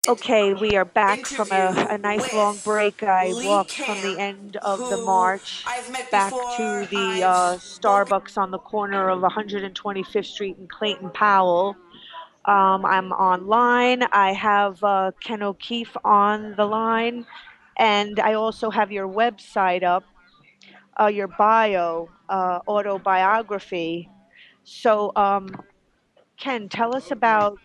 Okay, we are back from a nice long break. I walked from the end of the march back to the Starbucks on the corner of 125th Street and Clayton Powell. I'm online. I have Ken O'Keefe on the line, and I also have your website up, your bio, autobiography. So, Ken, tell us about.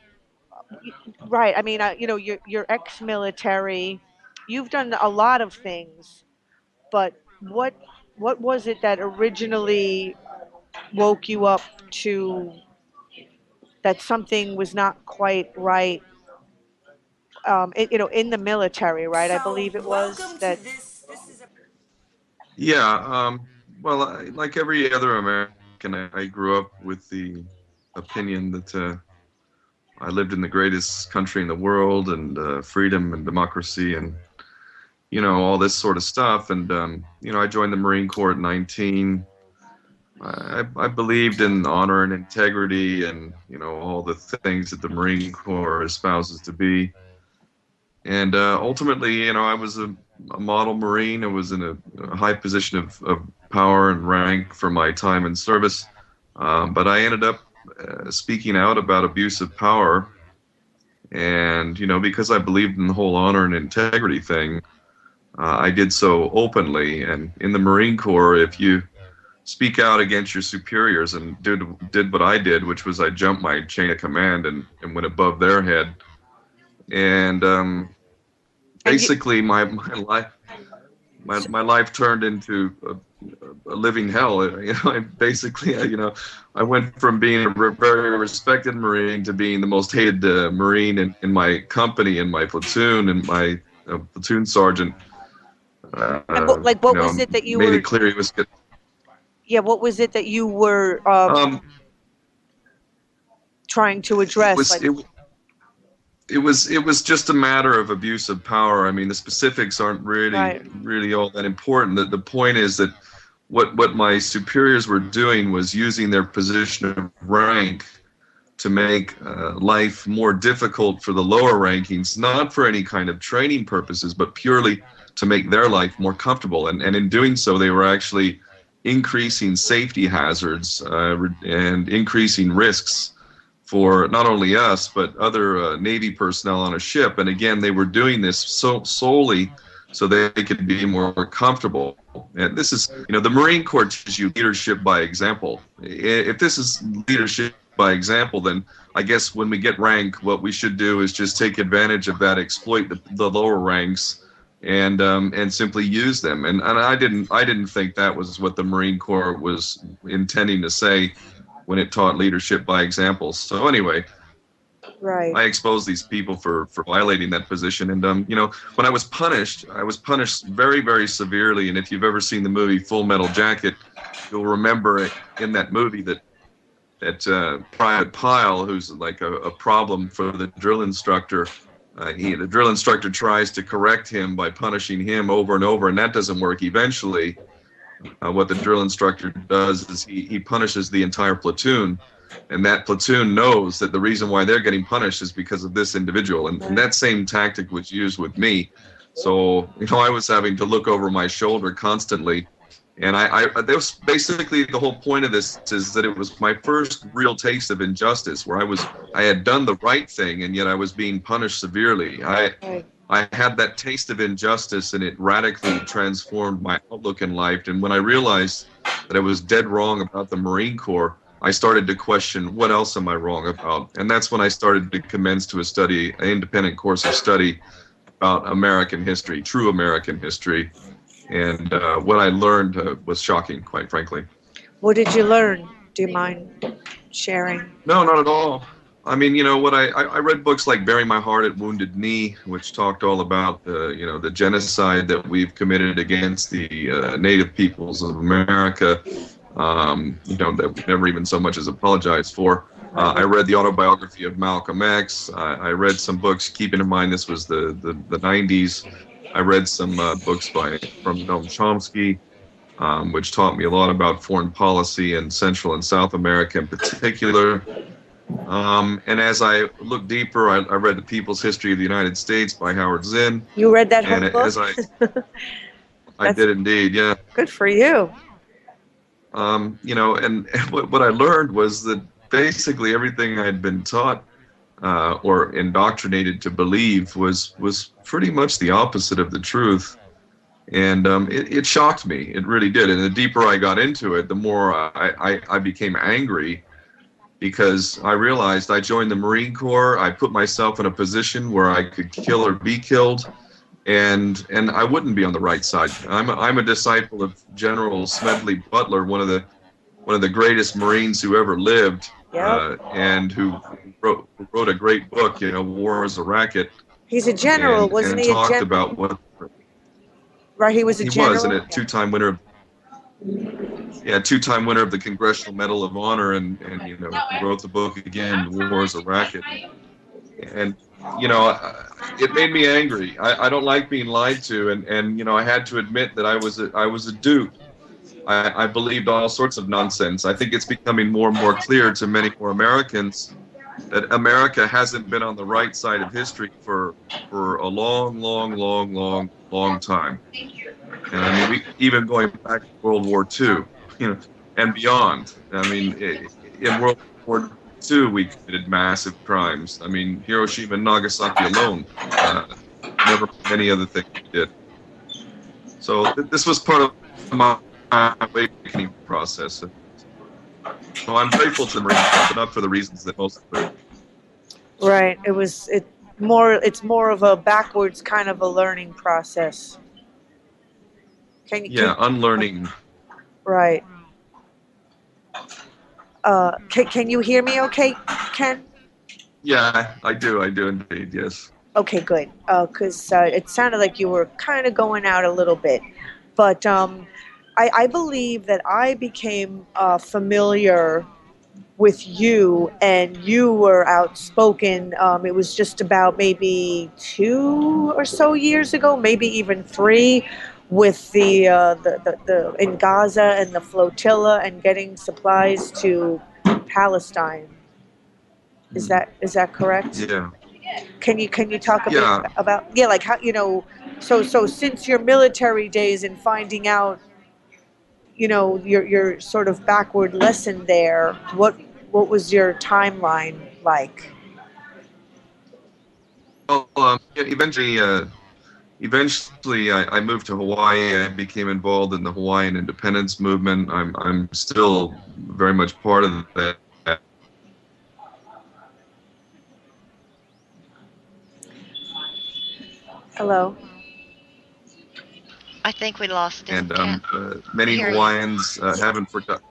Right. I mean, you're ex-military. You've done a lot of things, but what was it that originally woke you up to that something was not quite right? In the military, right? I So, believe it was welcome to that. this. This is a Yeah, well, like every other American, I grew up with the opinion that I lived in the greatest country in the world and freedom and democracy and, all this sort of stuff. And, I joined the Marine Corps at 19. I believed in honor and integrity and, all the things that the Marine Corps espouses to be. And ultimately, I was a model Marine. I was in a high position of power and rank for my time in service. But I ended up speaking out about abuse of power. And, because I believed in the whole honor and integrity thing, I did so openly. And in the Marine Corps, if you speak out against your superiors and did what I did, which was I jumped my chain of command and went above their head. And And you, basically, my life turned into a living hell. I basically, I went from being a very respected Marine to being the most hated Marine in my company, in my platoon, and my platoon sergeant, and what was it that you made it were? clear he was good. Yeah, what was it that you were Um, trying to it address? was Like, it, it was just a matter of abuse of power. I mean, the specifics aren't really right. really all that important. The point is that what my superiors were doing was using their position of rank to make life more difficult for the lower rankings, not for any kind of training purposes, but purely to make their life more comfortable. And in doing so, they were actually increasing safety hazards and increasing risks for not only us but other Navy personnel on a ship. And again, they were doing this solely so they could be more comfortable. And this is, the Marine Corps teaches you leadership by example. If this is leadership by example, then I guess when we get rank, what we should do is just take advantage of that, exploit the lower ranks, and simply use them. And I didn't think that was what the Marine Corps was intending to say when it taught leadership by example. So anyway, Right. I exposed these people for violating that position. And when I was punished very, very severely. And if you've ever seen the movie Full Metal Jacket, you'll remember in that movie that Private Pyle, who's like a problem for the drill instructor, the drill instructor tries to correct him by punishing him over and over, and that doesn't work. Eventually, what the drill instructor does is he punishes the entire platoon, and that platoon knows that the reason why they're getting punished is because of this individual. And that same tactic was used with me. So, I was having to look over my shoulder constantly. And that was basically the whole point of this, is that it was my first real taste of injustice, where I had done the right thing, and yet I was being punished severely. Right. I had that taste of injustice, and it radically transformed my outlook in life. And when I realized that I was dead wrong about the Marine Corps, I started to question, what else am I wrong about? And that's when I started to commence to an independent course of study about American history, true American history. And what I learned was shocking, quite frankly. What did you learn? Do you mind sharing? No, not at all. I mean, what I read books like Bury My Heart at Wounded Knee, which talked all about the genocide that we've committed against the native peoples of America, that we never even so much as apologized for. I read the autobiography of Malcolm X. I read some books, keeping in mind this was the 90s. I read some books from Noam Chomsky, which taught me a lot about foreign policy and Central and South America in particular. And as I looked deeper, I read The People's History of the United States by Howard Zinn. You read that And whole book? I That's did indeed, yeah. good for you. And what I learned was that basically everything I had been taught or indoctrinated to believe was pretty much the opposite of the truth. And it shocked me. It really did. And the deeper I got into it, the more I became angry because I realized I joined the Marine Corps. I put myself in a position where I could kill or be killed, and I wouldn't be on the right side. I'm a disciple of General Smedley Butler, one of the greatest Marines who ever lived, Yep. and who wrote a great book, War is a Racket, He's a general, wasn't and he? A talked general, about what right? He was a he was, and general. a two-time winner. Yeah, two-time winner of the Congressional Medal of Honor, and he wrote the book again, War is a Racket, and it made me angry. I don't like being lied to, and I had to admit that I was a dupe. I believed all sorts of nonsense. I think it's becoming more and more clear to many more Americans that America hasn't been on the right side of history for a long, long, long, long, long time. And I mean, even going back to World War II, and beyond. I mean, in World War II, we committed massive crimes. I mean, Hiroshima and Nagasaki alone, never many other things we did. So this was part of my awakening process. So I'm grateful to the Marine Corps, but not for the reasons that most of it. Right. It's more of a backwards kind of a learning process. Unlearning. Right. Can you hear me okay, Ken? Yeah, I do indeed, yes. Okay, good. Because it sounded like you were kind of going out a little bit. But I believe that I became familiar with you, and you were outspoken. It was just about maybe 2 or so years ago, maybe even 3, with the in Gaza and the flotilla and getting supplies to Palestine. Is that correct? Yeah. Can you talk a bit about like how so since your military days and finding out your sort of backward lesson there, what was your timeline like? Well, eventually I moved to Hawaii. I became involved in the Hawaiian independence movement. I'm still very much part of that. Hello. I think we lost him. And many Hawaiians haven't forgotten.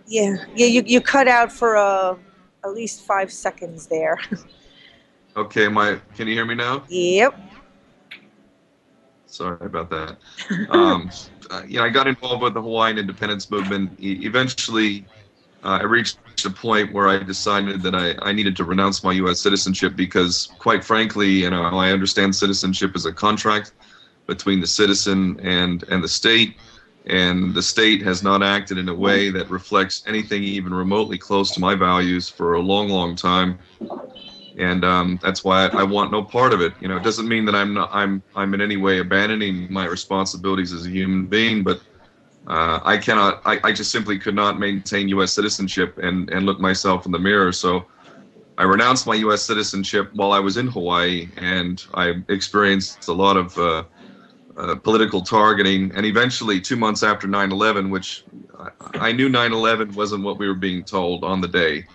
Yeah, you cut out for at least 5 seconds there. Okay, can you hear me now? Yep. Sorry about that. I got involved with the Hawaiian independence movement. Eventually, I reached a point where I decided that I needed to renounce my U.S. citizenship because, quite frankly, I understand citizenship as a contract between the citizen and the state, and the state has not acted in a way that reflects anything even remotely close to my values for a long, long time. And that's why I want no part of it. It doesn't mean that I'm in any way abandoning my responsibilities as a human being, but I just simply could not maintain U.S. citizenship and look myself in the mirror. So I renounced my U.S. citizenship while I was in Hawaii, and I experienced a lot of political targeting. And eventually, 2 months after 9/11, which I knew 9/11 wasn't what we were being told on the day,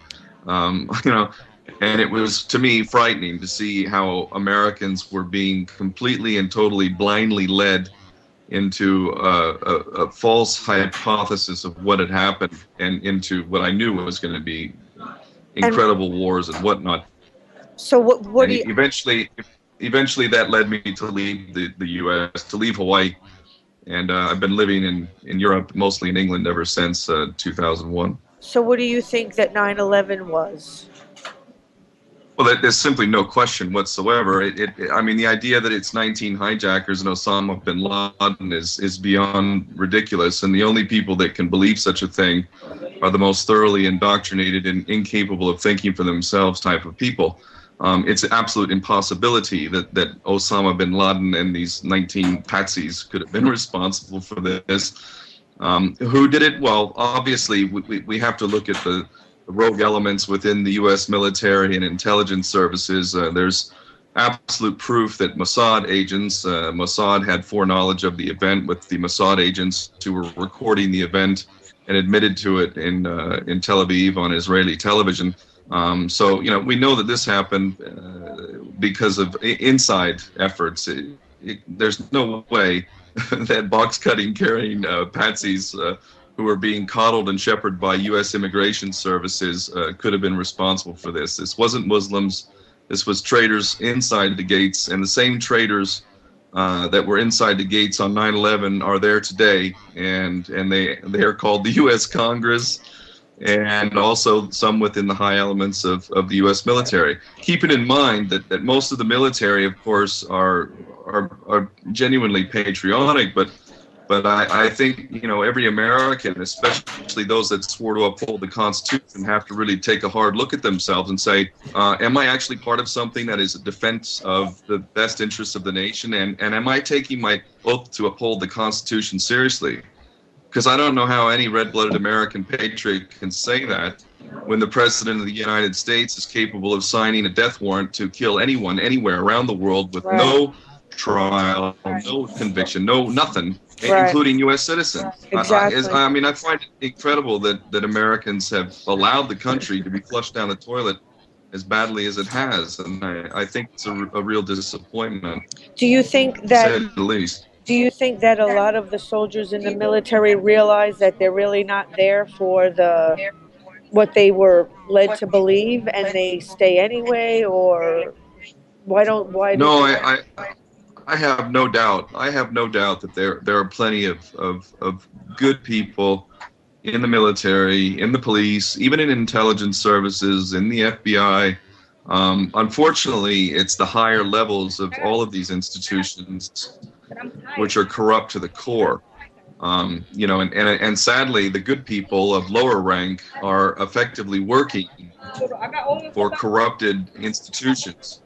and it was, to me, frightening to see how Americans were being completely and totally blindly led into a false hypothesis of what had happened and into what I knew was going to be incredible wars and whatnot. So what do you... Eventually that led me to leave the U.S., to leave Hawaii. And I've been living in Europe, mostly in England, ever since 2001. So what do you think that 9/11 was? Well, there's simply no question whatsoever. I mean, the idea that it's 19 hijackers and Osama bin Laden is beyond ridiculous. And the only people that can believe such a thing are the most thoroughly indoctrinated and incapable of thinking for themselves type of people. It's an absolute impossibility that Osama bin Laden and these 19 patsies could have been responsible for this. Who did it? Well, obviously, we have to look at the rogue elements within the U.S. military and intelligence services. There's absolute proof that Mossad agents, Mossad had foreknowledge of the event with the Mossad agents who were recording the event and admitted to it in Tel Aviv on Israeli television. So, you know, we know that this happened because of inside efforts. There's no way that box-cutting carrying patsies who were being coddled and shepherded by U.S. immigration services could have been responsible for this. This wasn't Muslims. This was traitors inside the gates, and the same traitors that were inside the gates on 9/11 are there today, and they are called the U.S. Congress, and also some within the high elements of the U.S. military. Keeping in mind that most of the military, of course, are genuinely patriotic, but I think, you know, every American, especially those that swore to uphold the Constitution, have to really take a hard look at themselves and say, am I actually part of something that is a defense of the best interests of the nation? And am I taking my oath to uphold the Constitution seriously? Because I don't know how any red-blooded American patriot can say that when the President of the United States is capable of signing a death warrant to kill anyone, anywhere around the world with no trial, no conviction, no nothing, including U.S. citizens. Exactly. I mean, I find it incredible that Americans have allowed the country to be flushed down the toilet as badly as it has, and I think it's a real disappointment. Do you think to that? say the least. Do you think that a lot of the soldiers in the military realize that they're really not there for what they were led to believe, and they stay anyway, or why? No, I have no doubt. I have no doubt that there are plenty of good people in the military, in the police, even in intelligence services, in the FBI. Unfortunately, it's the higher levels of all of these institutions which are corrupt to the core. You know, and sadly, the good people of lower rank are effectively working for corrupted institutions.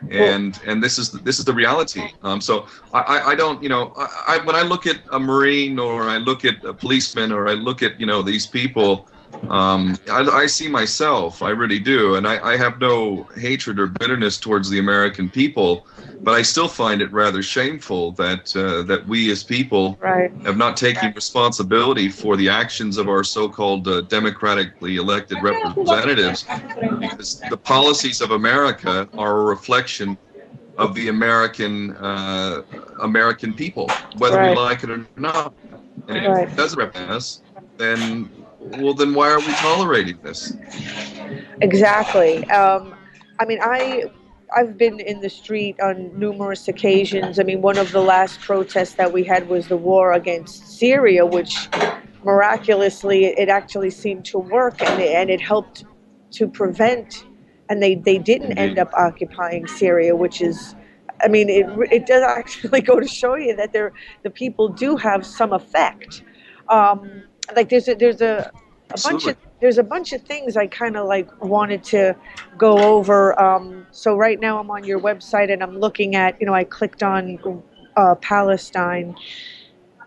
And this is the reality. So I don't, you know, when I look at a Marine, or I look at a policeman, or I look at, you know, these people, I see myself. I really do, and I have no hatred or bitterness towards the American people, but I still find it rather shameful that we as people have not taken responsibility for the actions of our so-called democratically elected representatives, because the policies of America are a reflection of the American people, whether we like it or not. And if it doesn't represent us, then why are we tolerating this? Exactly. I mean, I've been in the street on numerous occasions. I mean, one of the last protests that we had was the war against Syria, which miraculously it actually seemed to work, and it helped to prevent, and they didn't end up occupying Syria, which is, I mean, it does actually go to show you that the people do have some effect. Like there's a bunch of things I kind of like wanted to go over. So right now I'm on your website and I'm looking at, you know, I clicked on Palestine,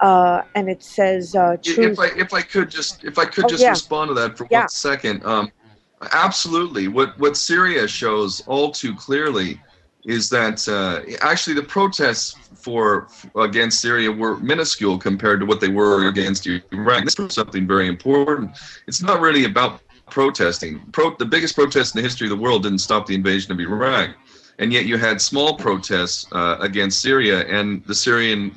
and it says truth. If I could just respond to that for 1 second. Absolutely. What Syria shows all too clearly is that actually the protests against Syria were minuscule compared to what they were against Iraq. This is something very important. It's not really about protesting. The biggest protest in the history of the world didn't stop the invasion of Iraq, and yet you had small protests against Syria, and the Syrian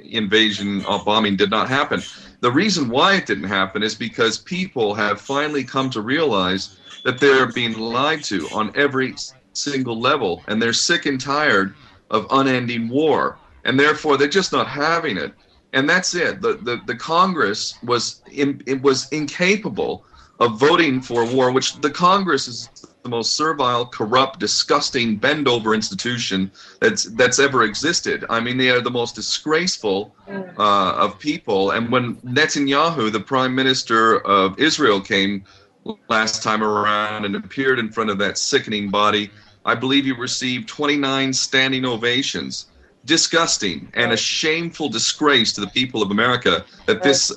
invasion bombing did not happen. The reason why it didn't happen is because people have finally come to realize that they're being lied to on every single level, and they're sick and tired of unending war, and therefore they're just not having it. And that's it. The Congress was incapable of voting for war, which the Congress is the most servile, corrupt, disgusting, bend-over institution that's ever existed. I mean, they are the most disgraceful of people. And when Netanyahu, the prime minister of Israel, came last time around and appeared in front of that sickening body, I believe he received 29 standing ovations. Disgusting and a shameful disgrace to the people of America that this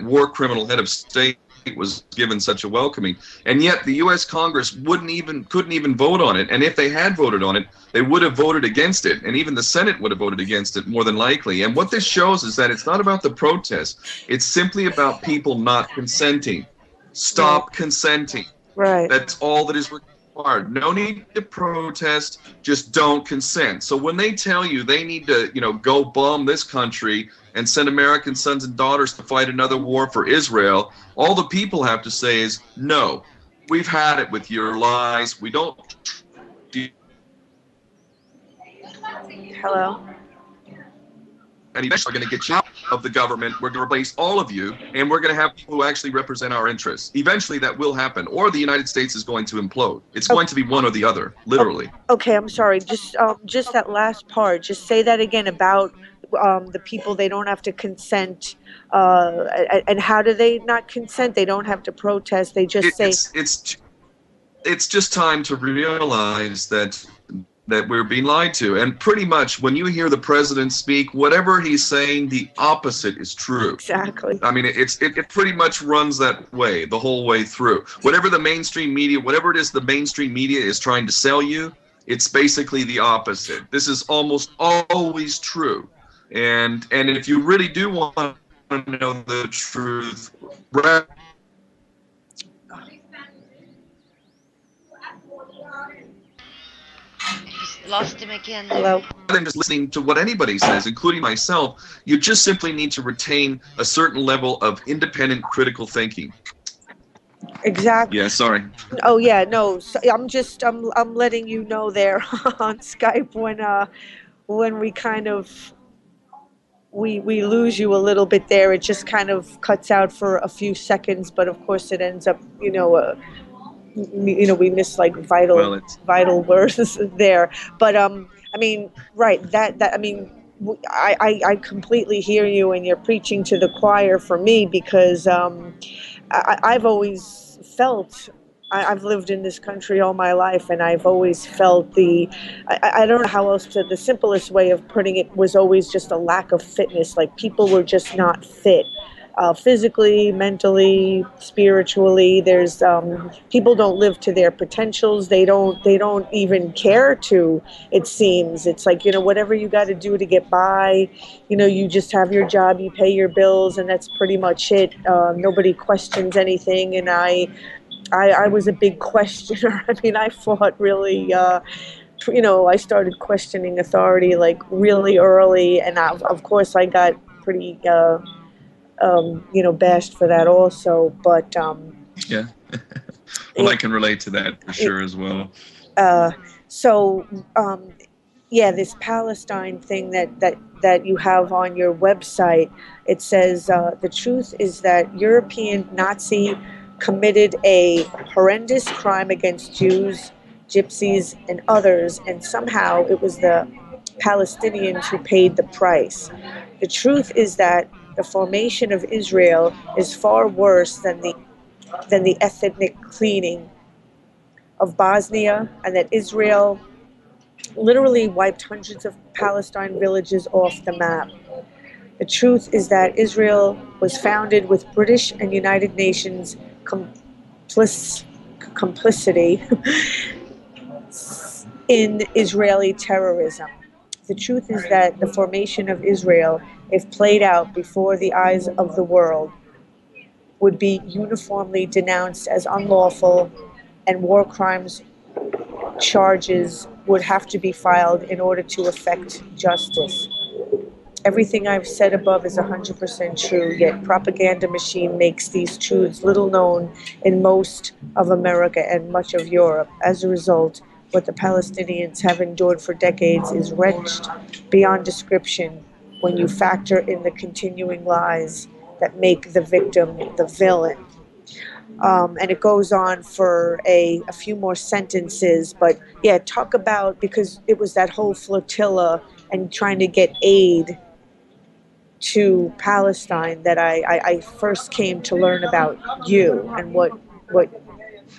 war criminal head of state was given such a welcoming, and yet the U.S. Congress couldn't even vote on it. And if they had voted on it, they would have voted against it, and even the Senate would have voted against it more than likely. And what this shows is that it's not about the protest; it's simply about people not consenting. Stop consenting. Right. That's all that is required. No need to protest, just don't consent. So when they tell you they need to, go bomb this country and send American sons and daughters to fight another war for Israel, all the people have to say is, no, we've had it with your lies. We don't. Hello? And eventually we're going to get you out of the government. We're going to replace all of you, and we're going to have people who actually represent our interests. Eventually that will happen, or the United States is going to implode. It's going to be one or the other, literally. Okay, I'm sorry. Just that last part. Just say that again about the people. They don't have to consent. And how do they not consent? They don't have to protest. They just say... It's just time to realize that we're being lied to. And pretty much when you hear the president speak, whatever he's saying, the opposite is true. Exactly. I mean, it pretty much runs that way the whole way through. Whatever the mainstream media, whatever it is the mainstream media is trying to sell you, it's basically the opposite. This is almost always true. And if you really do want to know the truth, Lost him again. Hello? rather than just listening to what anybody says, including myself, you just simply need to retain a certain level of independent critical thinking. Exactly. Yeah, sorry. Oh yeah, no. So I'm letting you know there on Skype when we kind of we lose you a little bit there. It just kind of cuts out for a few seconds, but of course it ends up, we miss like vital words there. But I mean, right, I completely hear you, and you're preaching to the choir for me, because I've always felt, I've lived in this country all my life, and I've always felt I don't know how else to, the simplest way of putting it was always just a lack of fitness. Like, people were just not fit. Physically, mentally, spiritually. There's people don't live to their potentials. They don't even care to, it seems. It's like, whatever you got to do to get by, you just have your job, you pay your bills, and that's pretty much it. Nobody questions anything. And I was a big questioner. I mean, I fought really, I started questioning authority like really early, and of course I got pretty bashed for that also, but yeah. Well, I can relate to that for sure as well. This Palestine thing that you have on your website, it says the truth is that European Nazi committed a horrendous crime against Jews, Gypsies, and others, and somehow it was the Palestinians who paid the price. The truth is that the formation of Israel is far worse than the ethnic cleaning of Bosnia, and that Israel literally wiped hundreds of Palestine villages off the map. The truth is that Israel was founded with British and United Nations complicity in Israeli terrorism. The truth is that the formation of Israel, if played out before the eyes of the world, would be uniformly denounced as unlawful, and war crimes charges would have to be filed in order to effect justice. Everything I've said above is 100% true, yet propaganda machine makes these truths little known in most of America and much of Europe. As a result, what the Palestinians have endured for decades is wrenched beyond description when you factor in the continuing lies that make the victim the villain. And it goes on for a few more sentences. But yeah, talk about, because it was that whole flotilla and trying to get aid to Palestine that I first came to learn about you and what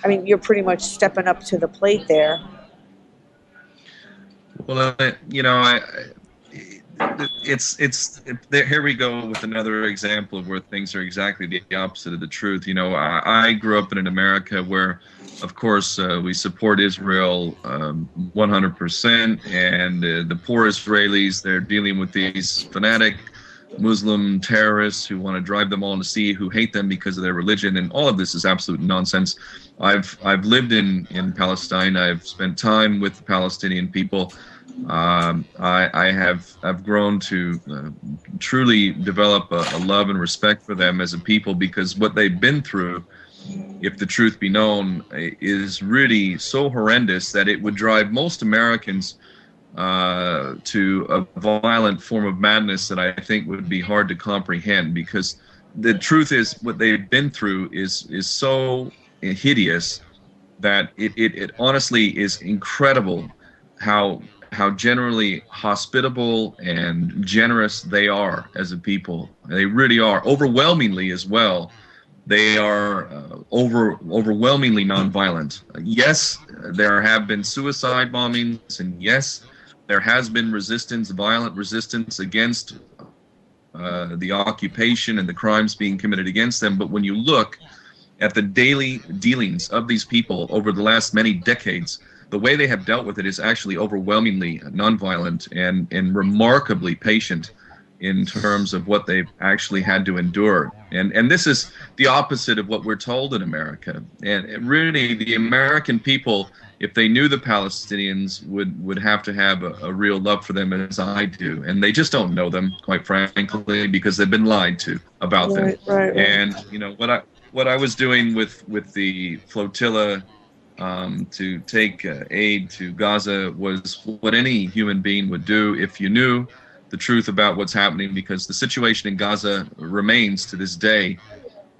I mean, you're pretty much stepping up to the plate there. Well, here we go with another example of where things are exactly the opposite of the truth. I grew up in an America where, of course, we support Israel 100%, and the poor Israelis, they're dealing with these fanatic Muslim terrorists who want to drive them all to sea, who hate them because of their religion, and all of this is absolute nonsense. I've lived in Palestine. I've spent time with the Palestinian people. I've grown to truly develop a love and respect for them as a people, because what they've been through, if the truth be known, is really so horrendous that it would drive most Americans to a violent form of madness that I think would be hard to comprehend. Because the truth is, what they've been through is so hideous that it honestly is incredible how generally hospitable and generous they are as a people. They really are, overwhelmingly as well. They are overwhelmingly nonviolent. Yes, there have been suicide bombings, and yes, there has been resistance, violent resistance against the occupation and the crimes being committed against them. But when you look at the daily dealings of these people over the last many decades, the way they have dealt with it is actually overwhelmingly nonviolent and remarkably patient in terms of what they've actually had to endure. And this is the opposite of what we're told in America. And really, the American people, if they knew the Palestinians, would have to have a real love for them, as I do. And they just don't know them, quite frankly, because they've been lied to about them. Right. And what I was doing with the flotilla to take aid to Gaza was what any human being would do if you knew the truth about what's happening, because the situation in Gaza remains to this day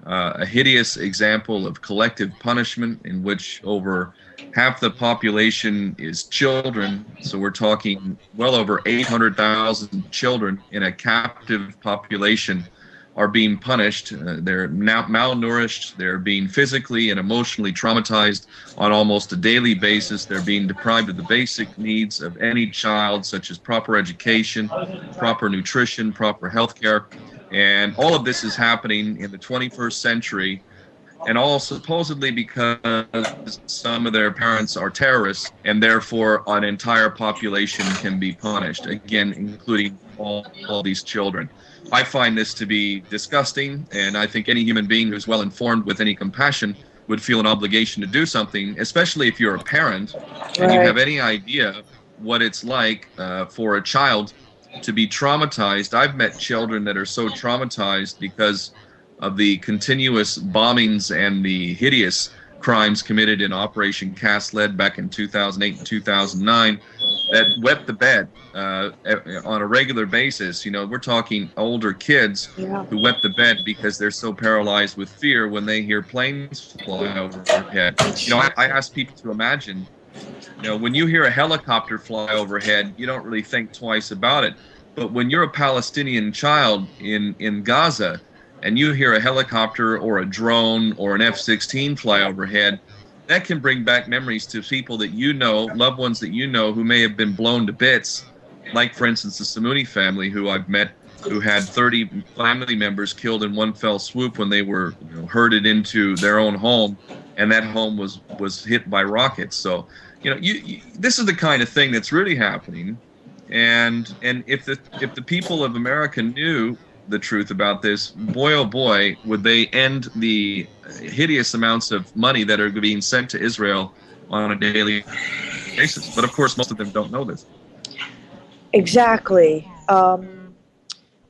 a hideous example of collective punishment, in which over half the population is children. So we're talking well over 800,000 children in a captive population are being punished. They're now malnourished. They're being physically and emotionally traumatized on almost a daily basis. They're being deprived of the basic needs of any child, such as proper education, proper nutrition, proper health care. And all of this is happening in the 21st century, and all supposedly because some of their parents are terrorists, and therefore an entire population can be punished, again, including all these children. I find this to be disgusting, and I think any human being who's well informed with any compassion would feel an obligation to do something, especially if you're a parent and you have any idea what it's like for a child to be traumatized. I've met children that are so traumatized because of the continuous bombings and the hideous crimes committed in Operation Cast Lead back in 2008 and 2009 that wet the bed on a regular basis. We're talking older kids who wet the bed because they're so paralyzed with fear when they hear planes fly overhead. I ask people to imagine, when you hear a helicopter fly overhead, you don't really think twice about it. But when you're a Palestinian child in Gaza, and you hear a helicopter or a drone or an F-16 fly overhead, that can bring back memories to people that you know, loved ones that you know, who may have been blown to bits. Like, for instance, the Samuni family, who I've met, who had 30 family members killed in one fell swoop when they were herded into their own home, and that home was hit by rockets. So, this is the kind of thing that's really happening. And if the people of America knew the truth about this, boy oh boy, would they end the hideous amounts of money that are being sent to Israel on a daily basis. But of course, most of them don't know this. Exactly.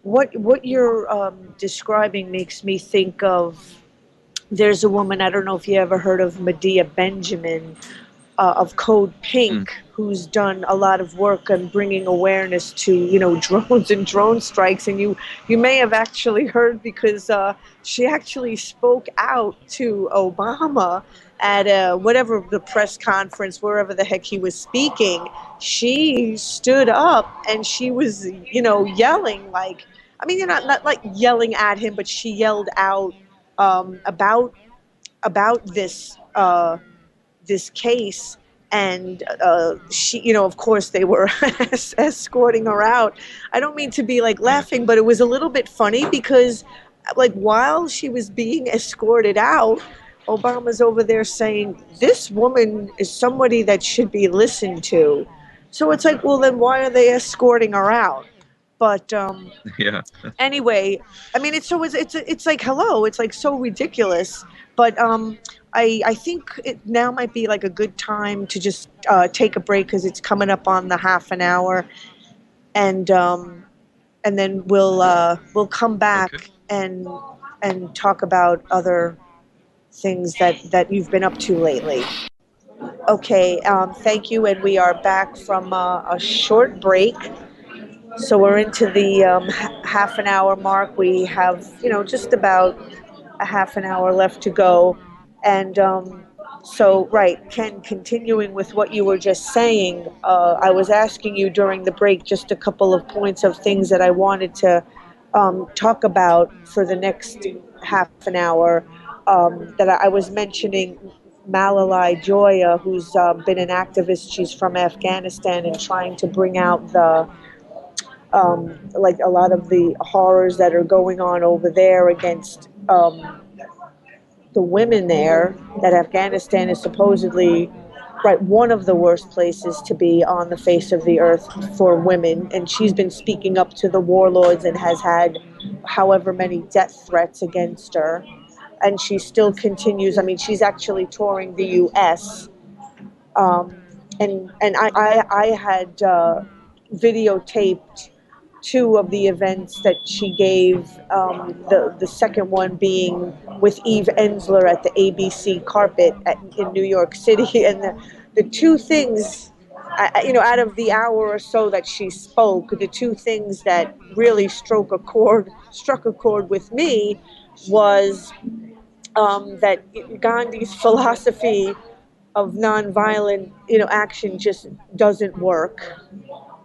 What you're describing makes me think of, there's a woman, I don't know if you ever heard of Medea Benjamin. of Code Pink, who's done a lot of work on bringing awareness to, you know, drones and drone strikes. And you may have actually heard, because she actually spoke out to Obama at whatever the press conference, wherever the heck he was speaking. She stood up and she was, you know, yelling, like, I mean, you're not like yelling at him, but she yelled out about this this case. And she, you know, of course they were escorting her out. I don't mean to be like laughing, but it was a little bit funny, because like while she was being escorted out, Obama's over there saying, this woman is somebody that should be listened to. So it's like, well, then why are they escorting her out? But Yeah. anyway, I mean, it's like, hello, it's like so ridiculous. But I think it now might be like a good time to just take a break, because it's coming up on the half an hour, and then we'll come back. Okay. and talk about other things that you've been up to lately. Okay, thank you, and we are back from a short break. So we're into the half an hour mark. We have, you know, just about a half an hour left to go. And so, right, Ken, continuing with what you were just saying, I was asking you during the break just a couple of points of things that I wanted to talk about for the next half an hour. That I was mentioning Malalai Joya, who's been an activist. She's from Afghanistan and trying to bring out the like a lot of the horrors that are going on over there against the women there, that Afghanistan is supposedly, right, one of the worst places to be on the face of the earth for women. And she's been speaking up to the warlords and has had however many death threats against her. And she still continues. I mean, she's actually touring the U.S. And I had videotaped two of the events that she gave, the second one being with Eve Ensler at the ABC carpet in New York City. And the two things, you know, out of the hour or so that she spoke, the two things that really struck a chord with me was that Gandhi's philosophy of nonviolent, you know, action just doesn't work,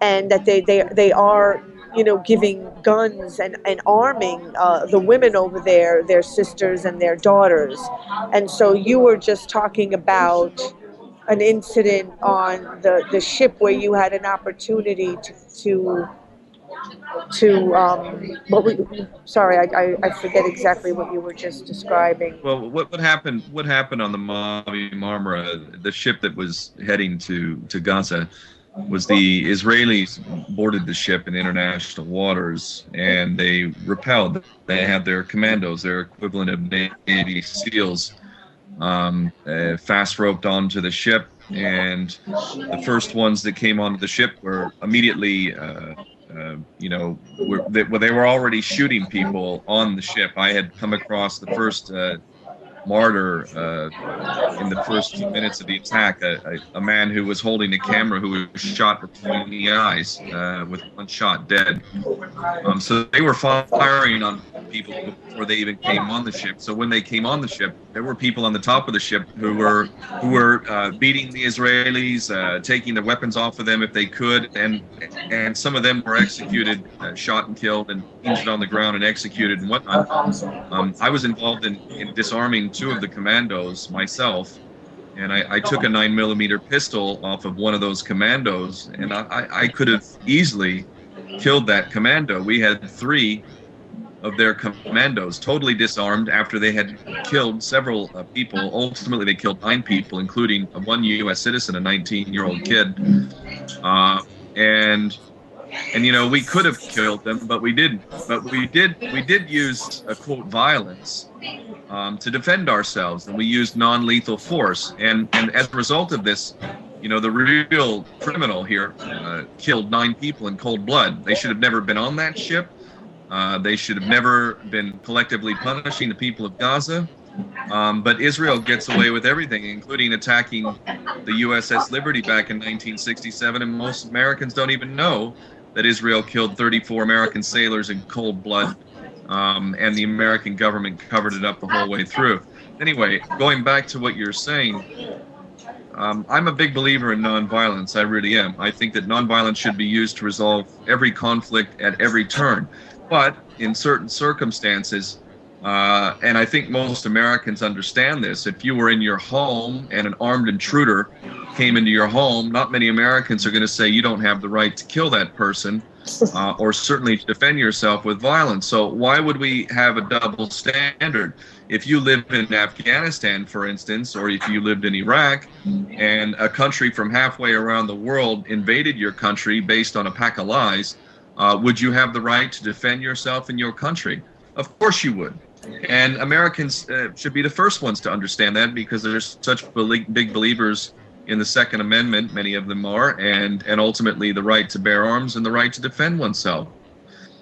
and that they are, you know, giving guns and arming the women over there, their sisters and their daughters. And so you were just talking about an incident on the ship where you had an opportunity I forget exactly what you were just describing. Well, what happened? What happened on the Mavi Marmara, the ship that was heading to Gaza? Was the Israelis boarded the ship in international waters, and they repelled. They had their commandos, their equivalent of Navy SEALs, fast roped onto the ship, and the first ones that came onto the ship were immediately, they were already shooting people on the ship. I had come across the first martyr in the first few minutes of the attack, a man who was holding a camera who was shot between the eyes with one shot dead. So they were firing on people before they even came on the ship. So when they came on the ship, there were people on the top of the ship who were beating the Israelis, taking the weapons off of them if they could, and some of them were executed, shot and killed, and injured on the ground and executed and whatnot. I was involved in disarming two of the commandos myself, and I took a 9mm pistol off of one of those commandos, and I could have easily killed that commando. We had three of their commandos totally disarmed after they had killed several people. Ultimately, they killed 9 people, including one U.S. citizen, a 19-year-old kid. And you know, we could have killed them, but we didn't. But we did use quote violence to defend ourselves, and we used non-lethal force. And as a result of this, you know, the real criminal here killed 9 people in cold blood. They should have never been on that ship. They should have never been collectively punishing the people of Gaza. But Israel gets away with everything, including attacking the USS Liberty back in 1967, and most Americans don't even know that Israel killed 34 American sailors in cold blood, and the American government covered it up the whole way through. Anyway, going back to what you're saying, I'm a big believer in nonviolence. I really am. I think that nonviolence should be used to resolve every conflict at every turn. But in certain circumstances, and I think most Americans understand this, if you were in your home and an armed intruder came into your home, not many Americans are going to say you don't have the right to kill that person, or certainly to defend yourself with violence. So why would we have a double standard? If you live in Afghanistan, for instance, or if you lived in Iraq, and a country from halfway around the world invaded your country based on a pack of lies, would you have the right to defend yourself in your country? Of course you would. And Americans should be the first ones to understand that, because they're such big believers in the Second Amendment, many of them are, and ultimately the right to bear arms and the right to defend oneself.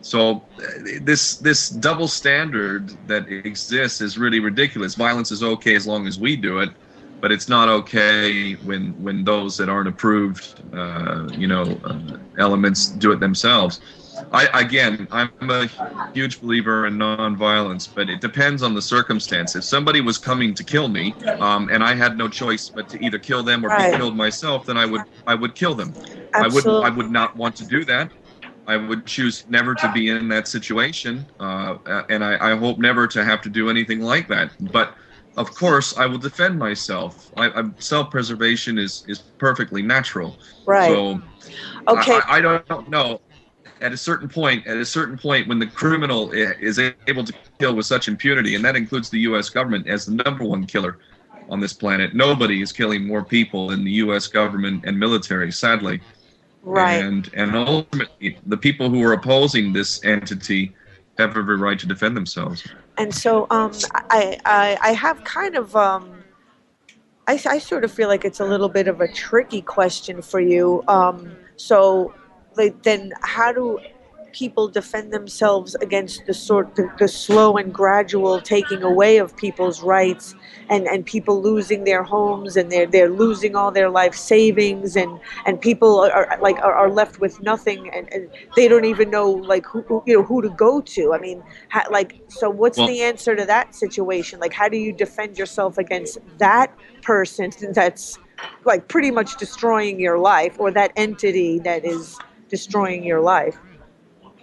So this double standard that exists is really ridiculous. Violence is okay as long as we do it, but it's not okay when those that aren't approved, elements do it themselves. I'm a huge believer in nonviolence, but it depends on the circumstance. If somebody was coming to kill me, and I had no choice but to either kill them or be killed myself, then I would kill them. Absolutely. I would not want to do that. I would choose never to be in that situation, and I hope never to have to do anything like that. But of course, I will defend myself. Self-preservation is perfectly natural. Right. So Okay. I don't know. At a certain point, when the criminal is able to kill with such impunity, and that includes the U.S. government as the number one killer on this planet, nobody is killing more people than the U.S. government and military, sadly. Right. And ultimately, the people who are opposing this entity have every right to defend themselves. And so I have kind of I sort of feel like it's a little bit of a tricky question for you. So then how do people defend themselves against the slow and gradual taking away of people's rights, and people losing their homes, and they're losing all their life savings, and people are left with nothing, and they don't even know who to go to. I mean, so what's the answer to that situation? Like, how do you defend yourself against that person that's like pretty much destroying your life, or that entity that is destroying your life?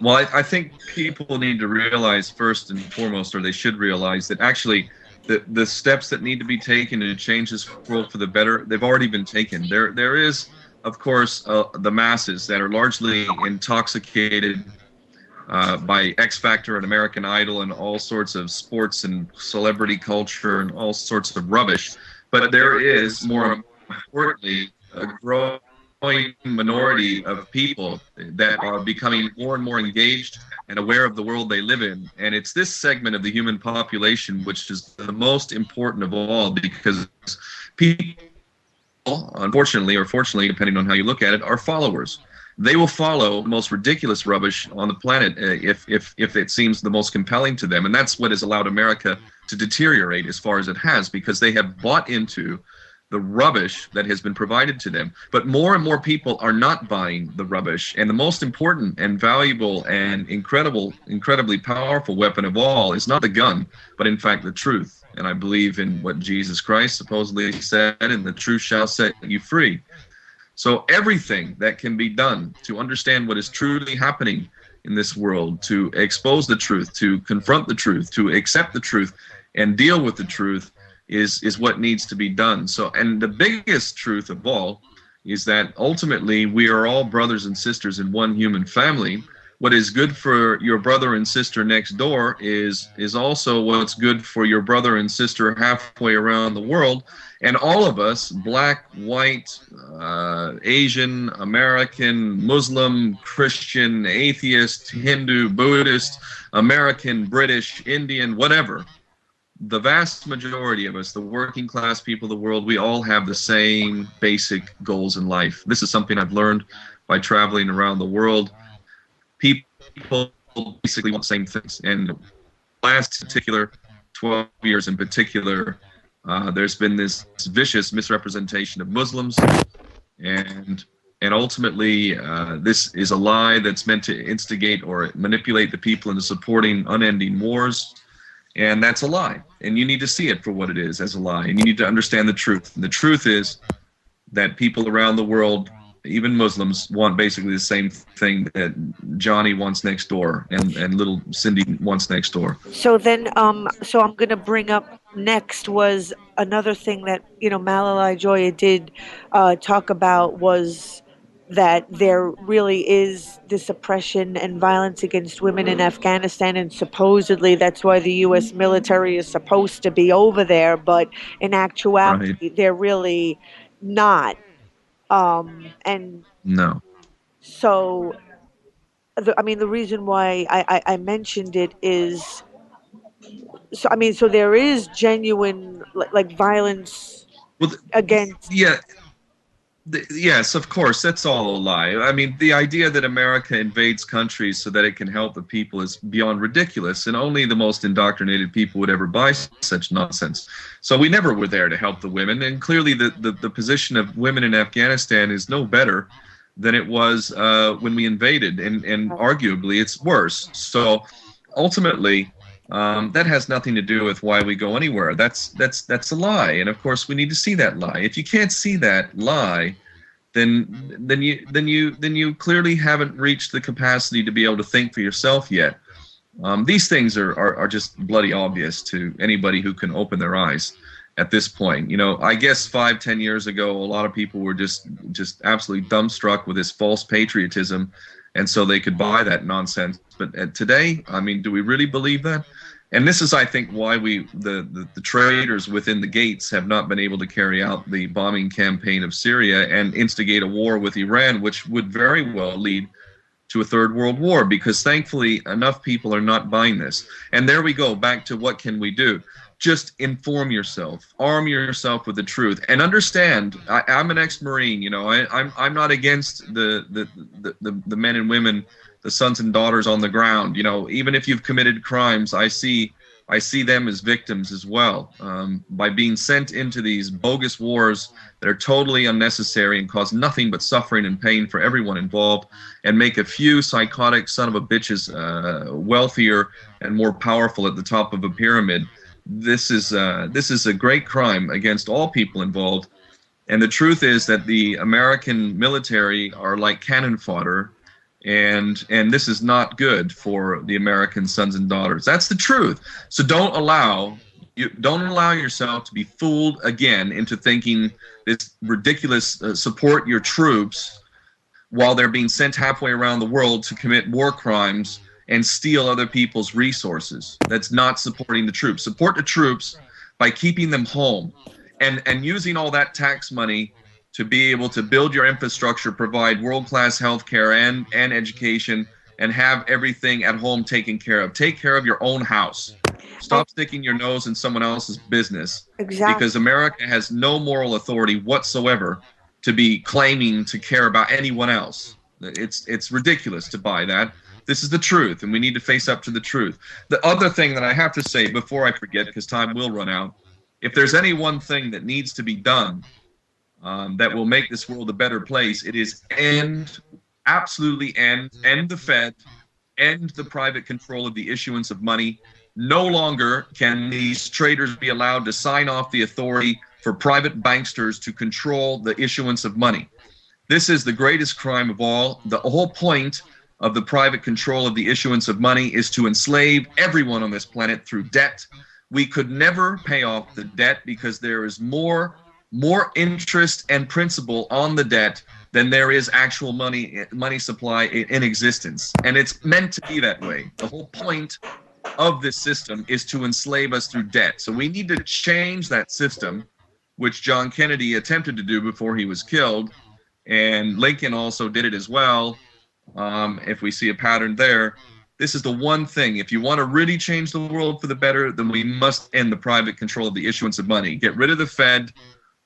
Well, I think people need to realize first and foremost, or they should realize, that actually the steps that need to be taken to change this world for the better, they've already been taken. There is, of course, the masses that are largely intoxicated by X Factor and American Idol and all sorts of sports and celebrity culture and all sorts of rubbish. But there is, more importantly, a growing minority of people that are becoming more and more engaged and aware of the world they live in. And it's this segment of the human population which is the most important of all, because people, unfortunately or fortunately, depending on how you look at it, are followers. They will follow the most ridiculous rubbish on the planet if it seems the most compelling to them. And that's what has allowed America to deteriorate as far as it has, because they have bought into the rubbish that has been provided to them. But more and more people are not buying the rubbish. And the most important and valuable and incredibly powerful weapon of all is not the gun, but in fact the truth. And I believe in what Jesus Christ supposedly said, and the truth shall set you free. So everything that can be done to understand what is truly happening in this world, to expose the truth, to confront the truth, to accept the truth, and deal with the truth, is what needs to be done. So, and the biggest truth of all is that ultimately we are all brothers and sisters in one human family. What is good for your brother and sister next door is also what's good for your brother and sister halfway around the world. And all of us, black, white, Asian, American, Muslim, Christian, atheist, Hindu, Buddhist, American, British, Indian, whatever, the vast majority of us, the working class people of the world, we all have the same basic goals in life. This is something I've learned by traveling around the world. People basically want the same things. And last particular 12 years in particular, there's been this vicious misrepresentation of Muslims, and ultimately this is a lie that's meant to instigate or manipulate the people into supporting unending wars, and that's a lie. And you need to see it for what it is, as a lie, and you need to understand the truth. And the truth is that people around the world, even Muslims, want basically the same thing that Johnny wants next door, and little Cindy wants next door. So then, so I'm going to bring up next was another thing that, Malalai Joya did talk about, was that there really is this oppression and violence against women in Afghanistan, and supposedly that's why the U.S. military is supposed to be over there, but in actuality, Right. they're really not. And No. so, the reason why I mentioned it is, so there is genuine like violence Well, against. yeah. Yes, of course, that's all a lie. I mean, the idea that America invades countries so that it can help the people is beyond ridiculous, and only the most indoctrinated people would ever buy such nonsense. So we never were there to help the women, and clearly the position of women in Afghanistan is no better than it was when we invaded, and arguably it's worse. So ultimately, that has nothing to do with why we go anywhere. That's a lie, and of course we need to see that lie. If you can't see that lie, then you clearly haven't reached the capacity to be able to think for yourself yet. These things are just bloody obvious to anybody who can open their eyes at this point. I guess 5-10 years ago, a lot of people were just absolutely dumbstruck with this false patriotism, and so they could buy that nonsense. But today, I mean, do we really believe that? And this is, I think, why the traitors within the gates have not been able to carry out the bombing campaign of Syria and instigate a war with Iran, which would very well lead to a third world war, because thankfully enough people are not buying this. And there we go, back to what can we do? Just inform yourself, arm yourself with the truth, and understand. I'm an ex-Marine. I'm not against the men and women, the sons and daughters on the ground. Even if you've committed crimes, I see them as victims as well, by being sent into these bogus wars that are totally unnecessary and cause nothing but suffering and pain for everyone involved, and make a few psychotic son of a bitches wealthier and more powerful at the top of a pyramid. This is a great crime against all people involved, and the truth is that the American military are like cannon fodder, and this is not good for the American sons and daughters. That's the truth. So don't allow yourself to be fooled again into thinking this ridiculous support your troops while they're being sent halfway around the world to commit war crimes and steal other people's resources. That's not supporting the troops. Support the troops by keeping them home and using all that tax money to be able to build your infrastructure, provide world-class healthcare and education, and have everything at home taken care of. Take care of your own house. Stop sticking your nose in someone else's business. Exactly. Because America has no moral authority whatsoever to be claiming to care about anyone else. It's ridiculous to buy that. This is the truth, and we need to face up to the truth. The other thing that I have to say before I forget, because time will run out, if there's any one thing that needs to be done that will make this world a better place, it is absolutely end the Fed, end the private control of the issuance of money. No longer can these traders be allowed to sign off the authority for private banksters to control the issuance of money. This is the greatest crime of all. The whole point of the private control of the issuance of money is to enslave everyone on this planet through debt. We could never pay off the debt because there is more interest and principal on the debt than there is actual money supply in existence. And it's meant to be that way. The whole point of this system is to enslave us through debt. So we need to change that system, which John Kennedy attempted to do before he was killed, and Lincoln also did it as well. If we see a pattern there, this is the one thing. If you want to really change the world for the better, then we must end the private control of the issuance of money. Get rid of the Fed,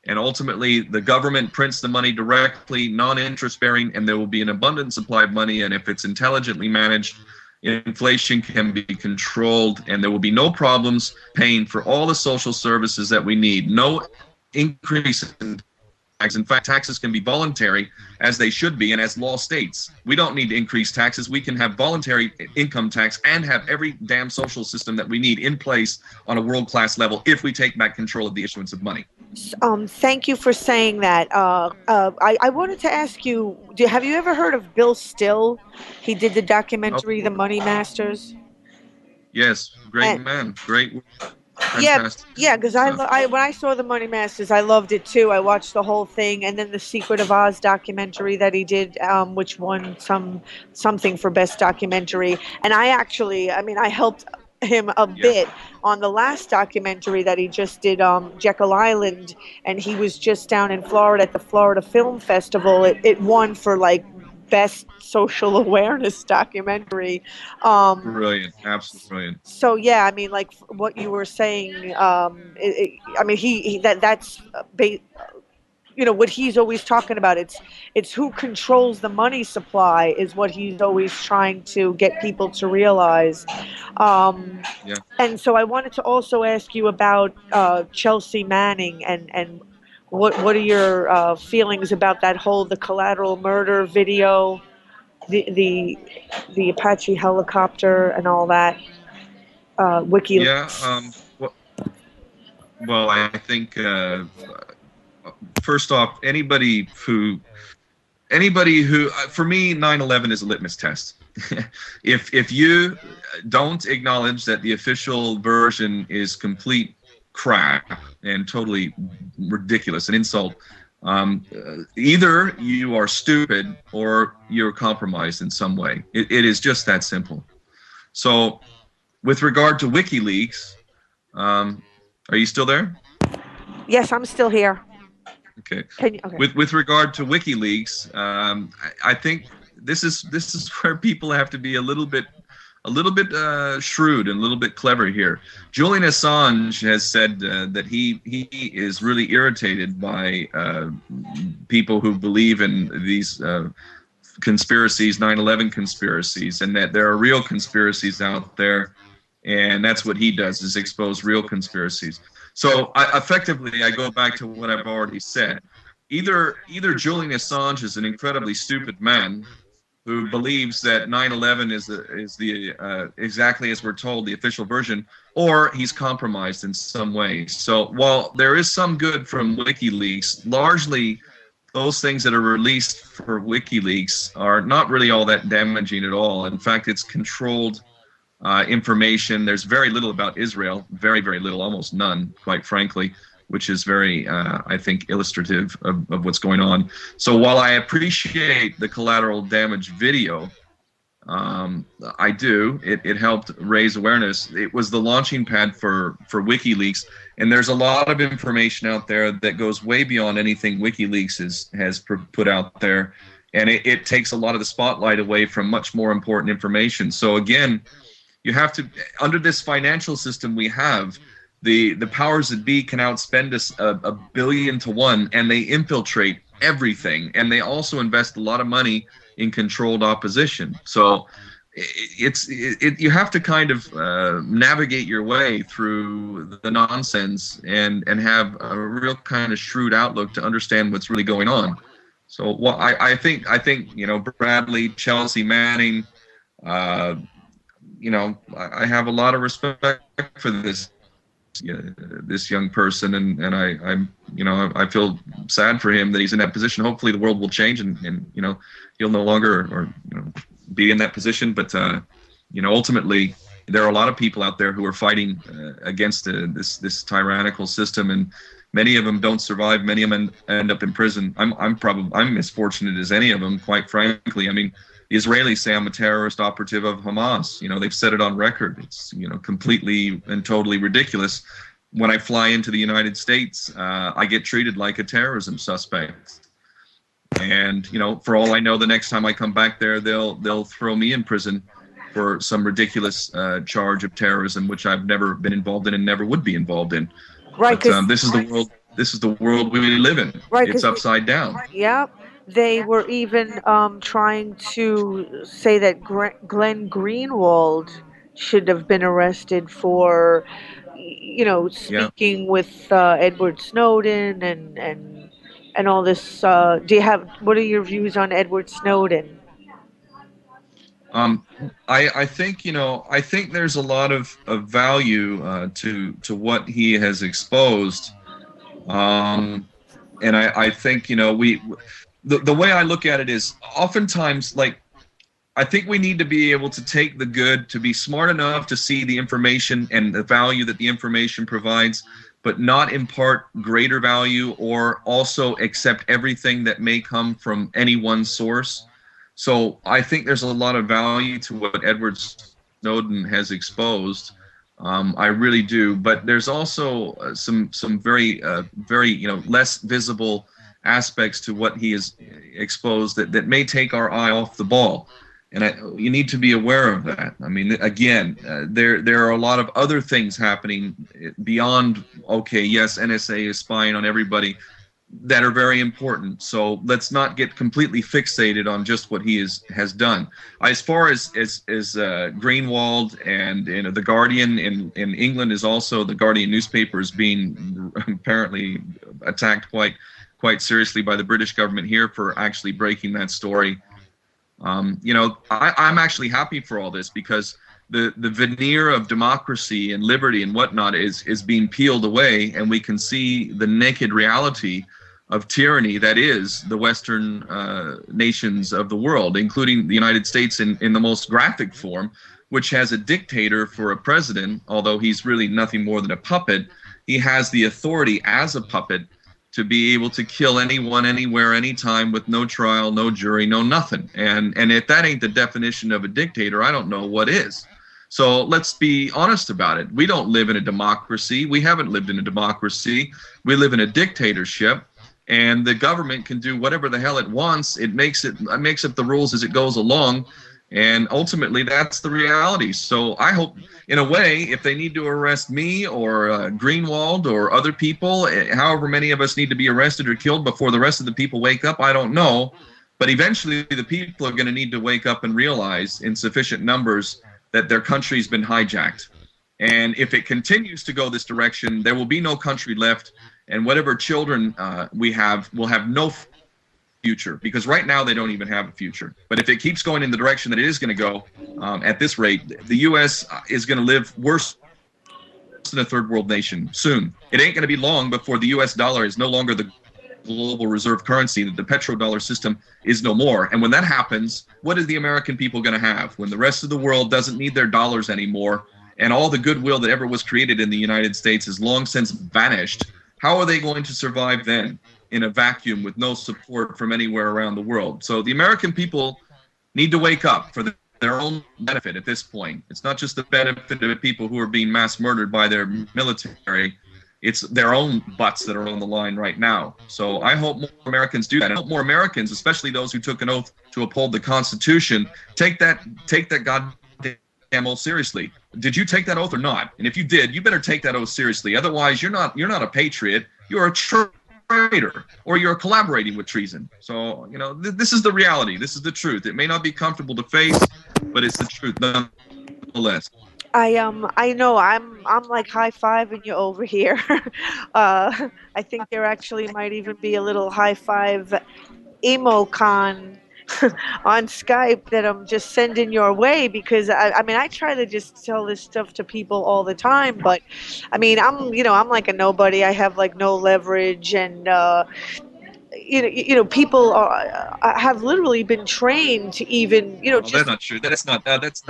and ultimately the government prints the money directly, non-interest bearing, and there will be an abundant supply of money. And if it's intelligently managed, inflation can be controlled, and there will be no problems paying for all the social services that we need. No increase in taxes. In fact, taxes can be voluntary, as they should be, and as law states. We don't need to increase taxes. We can have voluntary income tax and have every damn social system that we need in place on a world-class level if we take back control of the issuance of money. Thank you for saying that. I wanted to ask you, have you ever heard of Bill Still? He did the documentary, The Money Masters. Yes, great man, great. Fantastic. Yeah, because I when I saw The Money Masters, I loved it too. I watched the whole thing, and then the Secret of Oz documentary that he did, which won something for best documentary. And I helped him a bit on the last documentary that he just did, Jekyll Island, and he was just down in Florida at the Florida Film Festival. It won for like best social awareness documentary. Brilliant, absolutely brilliant. So yeah, I mean, like what you were saying, that's what he's always talking about. It's who controls the money supply is what he's always trying to get people to realize. And so I wanted to also ask you about Chelsea Manning and what are your feelings about the Collateral Murder video, the Apache helicopter and all that? WikiLeaks. Yeah. Well, I think first off, anybody who, for me, 9/11 is a litmus test. If you don't acknowledge that the official version is complete crap and totally ridiculous, an insult, either you are stupid or you're compromised in some way. It is just that simple. So with regard to WikiLeaks, are you still there? Yes, I'm still here. Okay. Okay. With regard to WikiLeaks, I think this is where people have to be a little bit shrewd and a little bit clever here. Julian Assange has said that he is really irritated by people who believe in these conspiracies, 9/11 conspiracies, and that there are real conspiracies out there, and that's what he does, is expose real conspiracies. So effectively, I go back to what I've already said. Either Julian Assange is an incredibly stupid man who believes that 9/11 is the exactly as we're told, the official version, or he's compromised in some way. So while there is some good from WikiLeaks, largely those things that are released for WikiLeaks are not really all that damaging at all. In fact, it's controlled information. There's very little about Israel, very, very little, almost none, quite frankly, which is very, I think, illustrative of what's going on. So while I appreciate the collateral damage video, I do. It helped raise awareness. It was the launching pad for WikiLeaks, and there's a lot of information out there that goes way beyond anything WikiLeaks has put out there, and it takes a lot of the spotlight away from much more important information. So again, you have to, under this financial system we have, the powers that be can outspend us a billion to one, and they infiltrate everything, and they also invest a lot of money in controlled opposition. So you have to kind of navigate your way through the nonsense and have a real kind of shrewd outlook to understand what's really going on. So what I think Bradley, Chelsea Manning, I have a lot of respect for this young person, and I feel sad for him that he's in that position. Hopefully the world will change, and he'll no longer be in that position. But ultimately there are a lot of people out there who are fighting against this tyrannical system, and many of them don't survive. Many of them end up in prison. I'm as fortunate as any of them, quite frankly. I mean, the Israelis say I'm a terrorist operative of Hamas. They've said it on record. It's completely and totally ridiculous. When I fly into the United States, I get treated like a terrorism suspect. And for all I know, the next time I come back there, they'll throw me in prison for some ridiculous charge of terrorism, which I've never been involved in and never would be involved in. Right. But, this is the world. This is the world we live in. Right. It's upside down. Yeah. They were even trying to say that Glenn Greenwald should have been arrested for, Yeah. speaking with Edward Snowden and all this. What are your views on Edward Snowden? Um, I think I think there's a lot of value to what he has exposed, and I think the way I look at it is oftentimes like I think we need to be able to take the good, to be smart enough to see the information and the value that the information provides, but not impart greater value or also accept everything that may come from any one source. So I think there's a lot of value to what Edward Snowden has exposed. I really do, but there's also some very less visible aspects to what he has exposed that may take our eye off the ball. And you need to be aware of that. I mean, again, there are a lot of other things happening beyond, okay, yes, NSA is spying on everybody, that are very important. So let's not get completely fixated on just what he has done. As far as Greenwald and the Guardian in England is also, the Guardian newspaper is being apparently attacked quite seriously by the British government here for actually breaking that story. I'm actually happy for all this because the veneer of democracy and liberty and whatnot is being peeled away, and we can see the naked reality of tyranny that is the Western nations of the world, including the United States in the most graphic form, which has a dictator for a president. Although he's really nothing more than a puppet, he has the authority as a puppet to be able to kill anyone, anywhere, anytime, with no trial, no jury, no nothing. And if that ain't the definition of a dictator, I don't know what is. So let's be honest about it. We don't live in a democracy. We haven't lived in a democracy. We live in a dictatorship, and the government can do whatever the hell it wants. It makes up the rules as it goes along, and ultimately that's the reality. So I hope, in a way, if they need to arrest me or Greenwald or other people, however many of us need to be arrested or killed before the rest of the people wake up, I don't know. But eventually the people are going to need to wake up and realize in sufficient numbers that their country's been hijacked. And if it continues to go this direction, there will be no country left, and whatever children we have will have no future, because right now they don't even have a future. But if it keeps going in the direction that it is going to go at this rate, the U.S. is going to live worse than a third world nation soon. It ain't going to be long before the U.S. dollar is no longer the global reserve currency, that the petrodollar system is no more. And when that happens, what is the American people going to have? When the rest of the world doesn't need their dollars anymore, and all the goodwill that ever was created in the United States has long since vanished, how are they going to survive then in a vacuum with no support from anywhere around the world? So the American people need to wake up for their own benefit at this point. It's not just the benefit of people who are being mass murdered by their military. It's their own butts that are on the line right now. So I hope more Americans do that. I hope more Americans, especially those who took an oath to uphold the Constitution, take that goddamn oath seriously. Did you take that oath or not? And if you did, you better take that oath seriously. Otherwise, you're not a patriot. You're a traitor, or you're collaborating with treason. So, this is the reality. This is the truth. It may not be comfortable to face, but it's the truth nonetheless. I know I'm like high-fiving you over here. I think there actually might even be a little high-five emocon on Skype that I'm just sending your way, because I mean, I try to just tell this stuff to people all the time, but I mean, I'm like a nobody. I have like no leverage, and people have literally been trained to even That's not true. That's not that's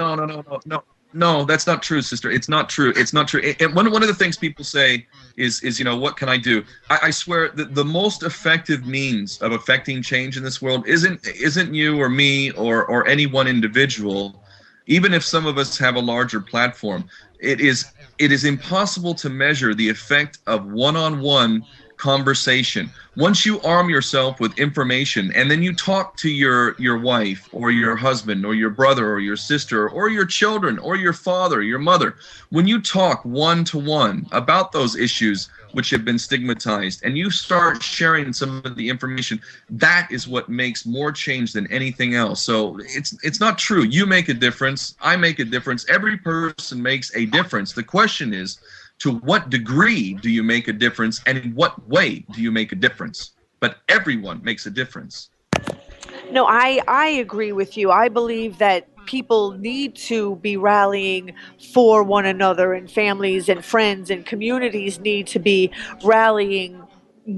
no, that's not true, sister. It's not true. It's not true. And one of the things people say is what can I do? I swear that the most effective means of affecting change in this world isn't you or me or any one individual. Even if some of us have a larger platform, it is impossible to measure the effect of one-on-one conversation. Once you arm yourself with information and then you talk to your wife or your husband or your brother or your sister or your children or your father, your mother, when you talk one-to-one about those issues which have been stigmatized and you start sharing some of the information, that is what makes more change than anything else. So it's not true. You make a difference. I make a difference. Every person makes a difference. The question is, to what degree do you make a difference, and in what way do you make a difference? But everyone makes a difference. No, I agree with you. I believe that people need to be rallying for one another, and families and friends and communities need to be rallying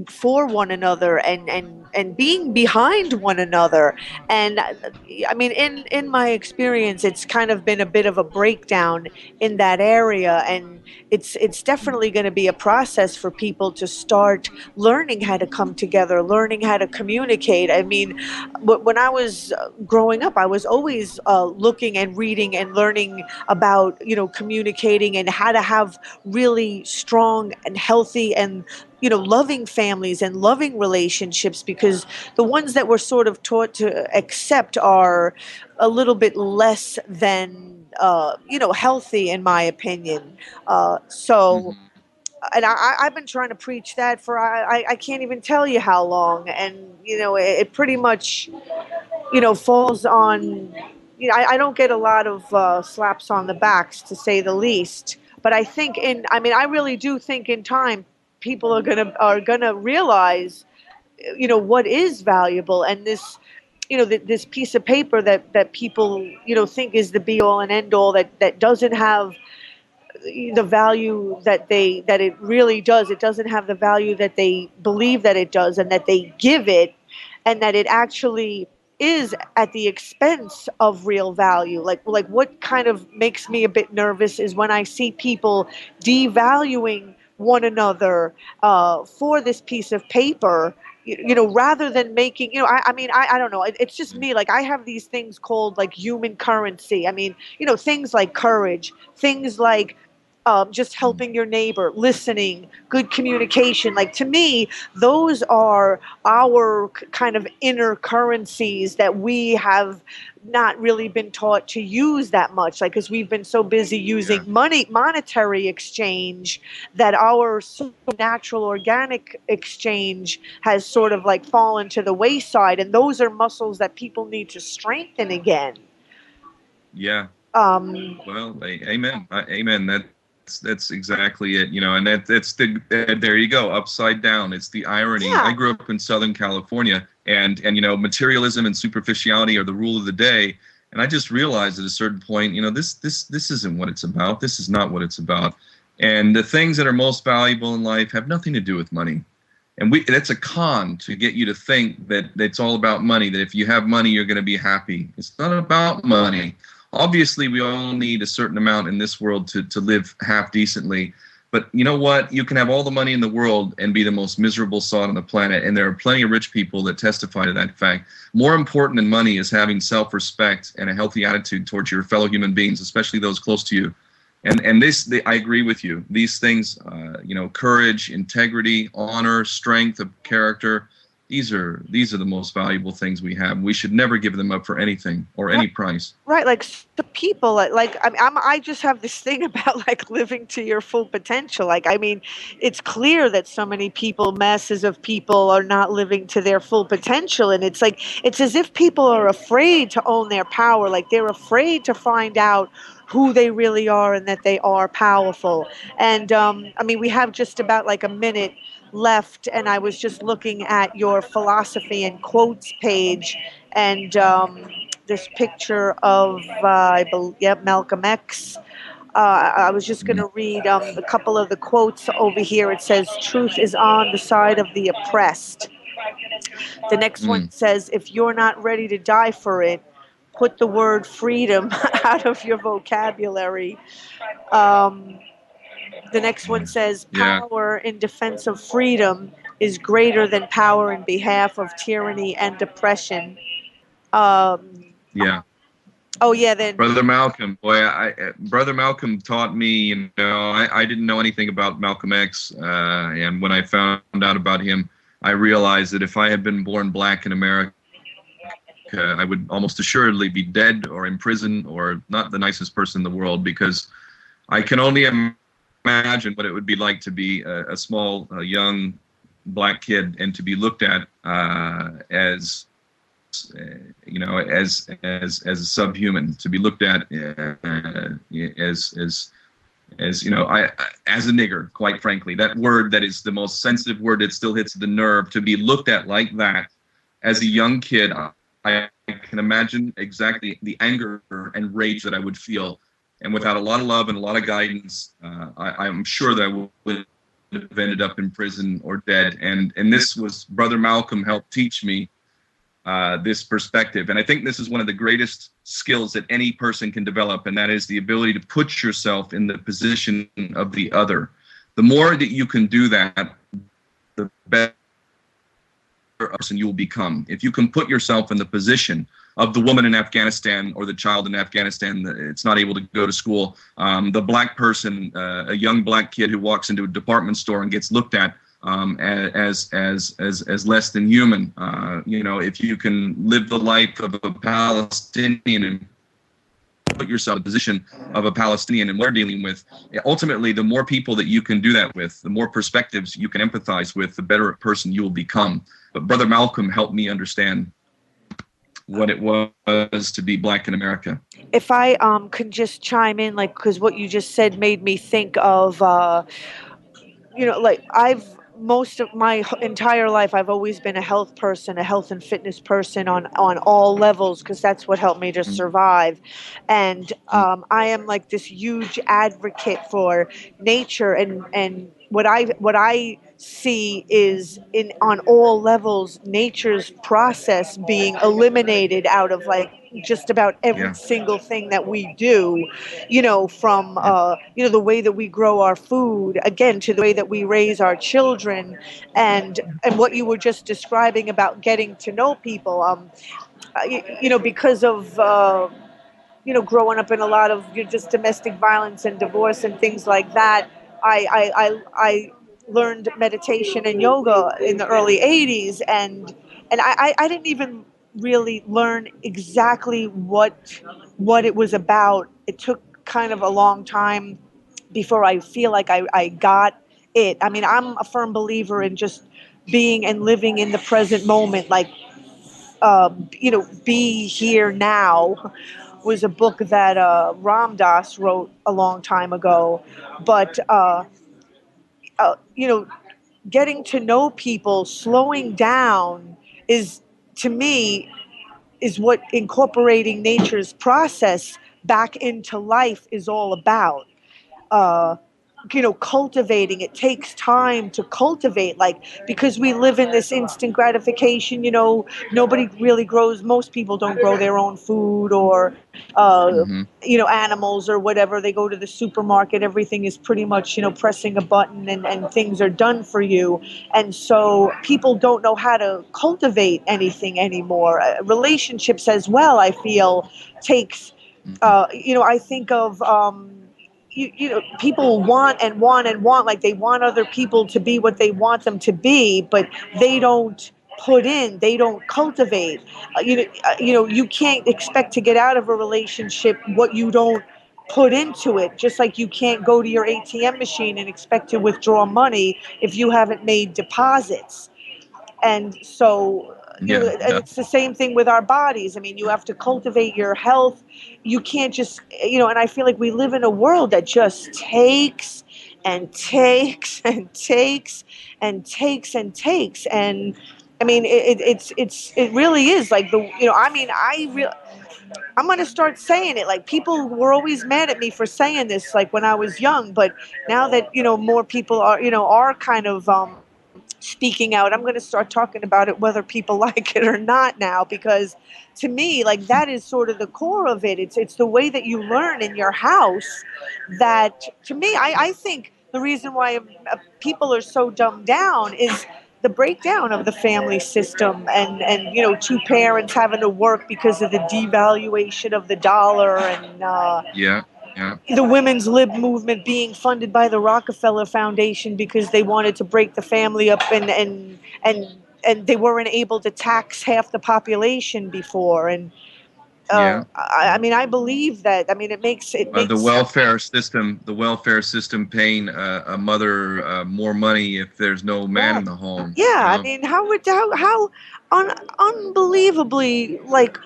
for one another, and being behind one another. And I mean, in my experience, it's kind of been a bit of a breakdown in that area, and it's definitely going to be a process for people to start learning how to come together, learning how to communicate. I mean, when I was growing up, I was always looking and reading and learning about, communicating and how to have really strong and healthy and loving families and loving relationships, because the ones that we're sort of taught to accept are a little bit less than healthy, in my opinion. So and I've been trying to preach that for I can't even tell you how long, and it pretty much falls on, I don't get a lot of slaps on the backs, to say the least. But I really do think in time people are gonna realize, what is valuable, and this, this piece of paper that people think is the be all and end all, that doesn't have the value that it really does. It doesn't have the value that they believe that it does, and that they give it, and that it actually is at the expense of real value. Like what kind of makes me a bit nervous is when I see people devaluing one another for this piece of paper, rather than making, I don't know. It's just me. Like, I have these things called like human currency. I mean, things like courage, things like just helping your neighbor, listening, good communication. Like, to me, those are our kind of inner currencies that we have not really been taught to use that much. Like, because we've been so busy using monetary exchange, that our sort of natural organic exchange has sort of like fallen to the wayside. And those are muscles that people need to strengthen again. Yeah. Well, amen. Amen. That's exactly it, and that's there you go, upside down. It's the irony. Yeah. I grew up in Southern California, and materialism and superficiality are the rule of the day. And I just realized at a certain point, this isn't what it's about. This is not what it's about. And the things that are most valuable in life have nothing to do with money. And that's a con to get you to think that it's all about money, that if you have money, you're going to be happy. It's not about money. Obviously, we all need a certain amount in this world to live half decently. But you know what? You can have all the money in the world and be the most miserable sod on the planet. And there are plenty of rich people that testify to that fact. More important than money is having self-respect and a healthy attitude towards your fellow human beings, especially those close to you. And I agree with you. These things, courage, integrity, honor, strength of character, these are the most valuable things we have. We should never give them up for anything or any price. Right, like the people, I just have this thing about like living to your full potential. Like, I mean, it's clear that so many people, masses of people, are not living to their full potential, and it's like it's as if people are afraid to own their power. Like, they're afraid to find out who they really are and that they are powerful. And we have just about like a minute left, and I was just looking at your philosophy and quotes page, and this picture of Malcolm X. I was just going to read a couple of the quotes over here. It says, "Truth is on the side of the oppressed." The next one says, "If you're not ready to die for it, put the word freedom out of your vocabulary." The next one says, "Power in defense of freedom is greater than power in behalf of tyranny and oppression." Oh yeah, then. Brother Malcolm, boy, Brother Malcolm taught me. I didn't know anything about Malcolm X, and when I found out about him, I realized that if I had been born black in America, I would almost assuredly be dead or in prison or not the nicest person in the world, because I can only imagine what it would be like to be a small, young black kid and to be looked at as a subhuman, to be looked at as a nigger. Quite frankly, that word that is the most sensitive word that still hits the nerve, to be looked at like that as a young kid. I can imagine exactly the anger and rage that I would feel, and without a lot of love and a lot of guidance, I'm sure that I would have ended up in prison or dead. And this was Brother Malcolm helped teach me this perspective. And I think this is one of the greatest skills that any person can develop, and that is the ability to put yourself in the position of the other. The more that you can do that, the better person you will become. If you can put yourself in the position of the woman in Afghanistan or the child in Afghanistan that's not able to go to school, the black person, a young black kid who walks into a department store and gets looked at as less than human. If you can live the life of a Palestinian and put yourself in the position of a Palestinian and what they're dealing with, ultimately, the more people that you can do that with, the more perspectives you can empathize with, the better a person you will become. But Brother Malcolm helped me understand what it was to be black in America. If I can just chime in, like, because what you just said made me think of, like most of my entire life, I've always been a health person, a health and fitness person on all levels, because that's what helped me to survive. And I am like this huge advocate for nature, and what I see is on all levels, nature's process being eliminated out of like just about every single thing that we do, from the way that we grow our food, again, to the way that we raise our children, and what you were just describing about getting to know people, because of growing up in a lot of just domestic violence and divorce and things like that. I learned meditation and yoga in the early 80s, and I didn't even really learn exactly what it was about. It took kind of a long time before I feel like I got it. I mean, I'm a firm believer in just being and living in the present moment, like Be Here Now was a book that Ram Dass wrote a long time ago. But, getting to know people, slowing down is, to me, is what incorporating nature's process back into life is all about. Uh, cultivating. It takes time to cultivate, like, because we live in this instant gratification, nobody really grows, most people don't grow their own food or, animals or whatever. They go to the supermarket, everything is pretty much, pressing a button and things are done for you. And so people don't know how to cultivate anything anymore. Relationships as well, I feel, takes, I think of, people want and want and want, like they want other people to be what they want them to be, but they don't they don't cultivate. You can't expect to get out of a relationship what you don't put into it, just like you can't go to your ATM machine and expect to withdraw money if you haven't made deposits. And so, and it's the same thing with our bodies. I mean, you have to cultivate your health. You can't just, and I feel like we live in a world that just takes and takes and takes and takes and takes. And I mean, it really is like I'm going to start saying it. Like, people were always mad at me for saying this, like when I was young, but now that, more people are kind of, speaking out, I'm going to start talking about it whether people like it or not now, because to me, like, that is sort of the core of it. It's the way that you learn in your house that, to me, I think the reason why people are so dumbed down is the breakdown of the family system, and two parents having to work because of the devaluation of the dollar, and Yeah, yeah, the women's lib movement being funded by the Rockefeller Foundation because they wanted to break the family up, and they weren't able to tax half the population before. And yeah. I mean, I believe that. I mean, it makes The welfare system paying a mother more money if there's no man in the home. Yeah, You I know? mean, how unbelievably, like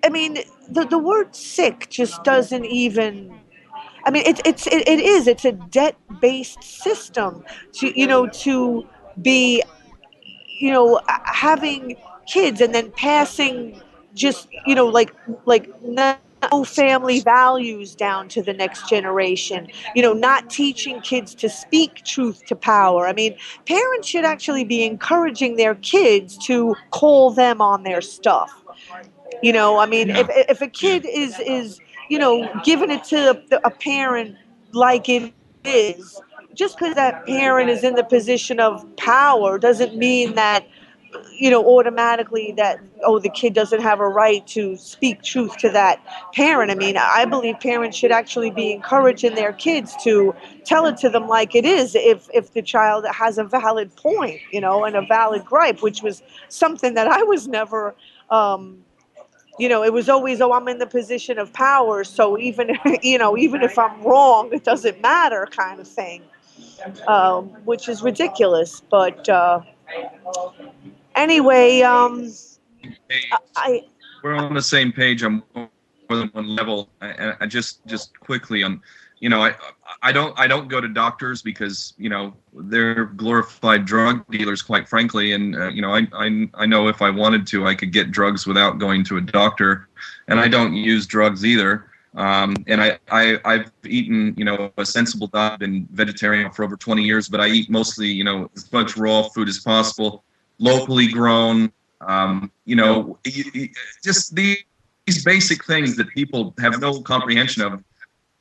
I mean, the word sick just doesn't even. I mean, it's a debt based system to be having kids and then passing just no family values down to the next generation, not teaching kids to speak truth to power. I mean, parents should actually be encouraging their kids to call them on their stuff. I mean, Yeah, if a yeah. kid is giving it to a parent like it is, just because that parent is in the position of power doesn't mean that automatically that, oh, the kid doesn't have a right to speak truth to that parent. I mean, I believe parents should actually be encouraging their kids to tell it to them like it is, if the child has a valid point, and a valid gripe, which was something that I was never. It was always, oh, I'm in the position of power, so even even if I'm wrong, it doesn't matter, kind of thing, which is ridiculous. But anyway, I We're on the same page on more than one level. I just quickly on, I don't go to doctors because they're glorified drug dealers, quite frankly, and I know if I wanted to, I could get drugs without going to a doctor, and I don't use drugs either. And I've eaten a sensible diet, been vegetarian for over 20 years, but I eat mostly as much raw food as possible, locally grown. Just these basic things that people have no comprehension of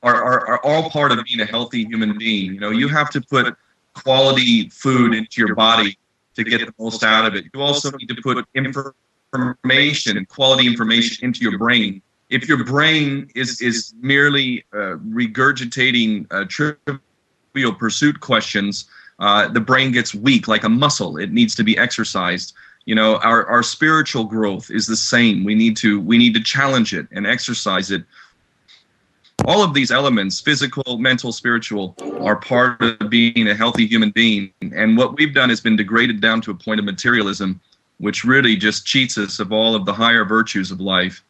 are all part of being a healthy human being. You have to put quality food into your body to get the most out of it. You also need to put information, quality information, into your brain. If your brain is merely regurgitating trivial pursuit questions, the brain gets weak like a muscle. It needs to be exercised. Our spiritual growth is the same. We need to challenge it and exercise it. All of these elements, physical, mental, spiritual, are part of being a healthy human being. And what we've done has been degraded down to a point of materialism, which really just cheats us of all of the higher virtues of life.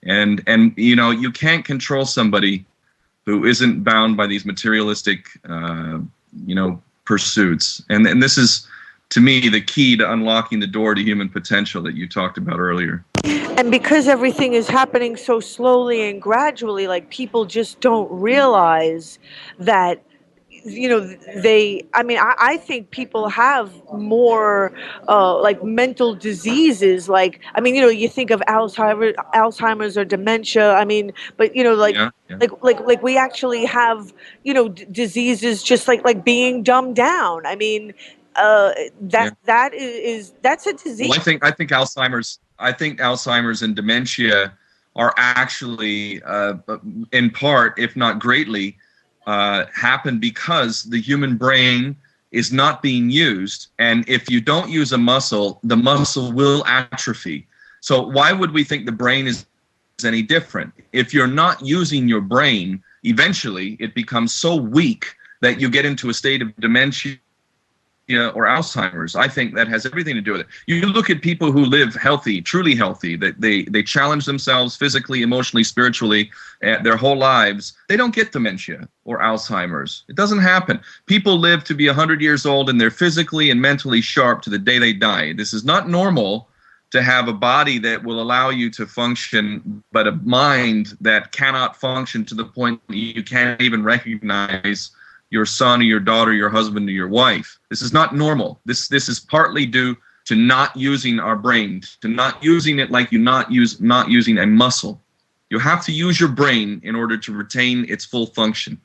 And you can't control somebody who isn't bound by these materialistic pursuits. And this is, to me, the key to unlocking the door to human potential that you talked about earlier. And because everything is happening so slowly and gradually, like, people just don't realize that, I think people have more like mental diseases. Like, I mean, you think of Alzheimer's or dementia. I mean, but Yeah. like we actually have diseases just like being dumbed down. I mean, that's a disease. Well, I think Alzheimer's and dementia are actually, in part, if not greatly, happen because the human brain is not being used. And if you don't use a muscle, the muscle will atrophy. So why would we think the brain is any different? If you're not using your brain, eventually it becomes so weak that you get into a state of dementia or Alzheimer's. I think that has everything to do with it. You look at people who live healthy, truly healthy, that they challenge themselves physically, emotionally, spiritually, their whole lives. They don't get dementia or Alzheimer's. It doesn't happen. People live to be 100 years old and they're physically and mentally sharp to the day they die. This is not normal to have a body that will allow you to function, but a mind that cannot function to the point that you can't even recognize your son or your daughter, your husband or your wife. This is not normal. This is partly due to not using our brain, to not using it like you not using a muscle. You have to use your brain in order to retain its full function.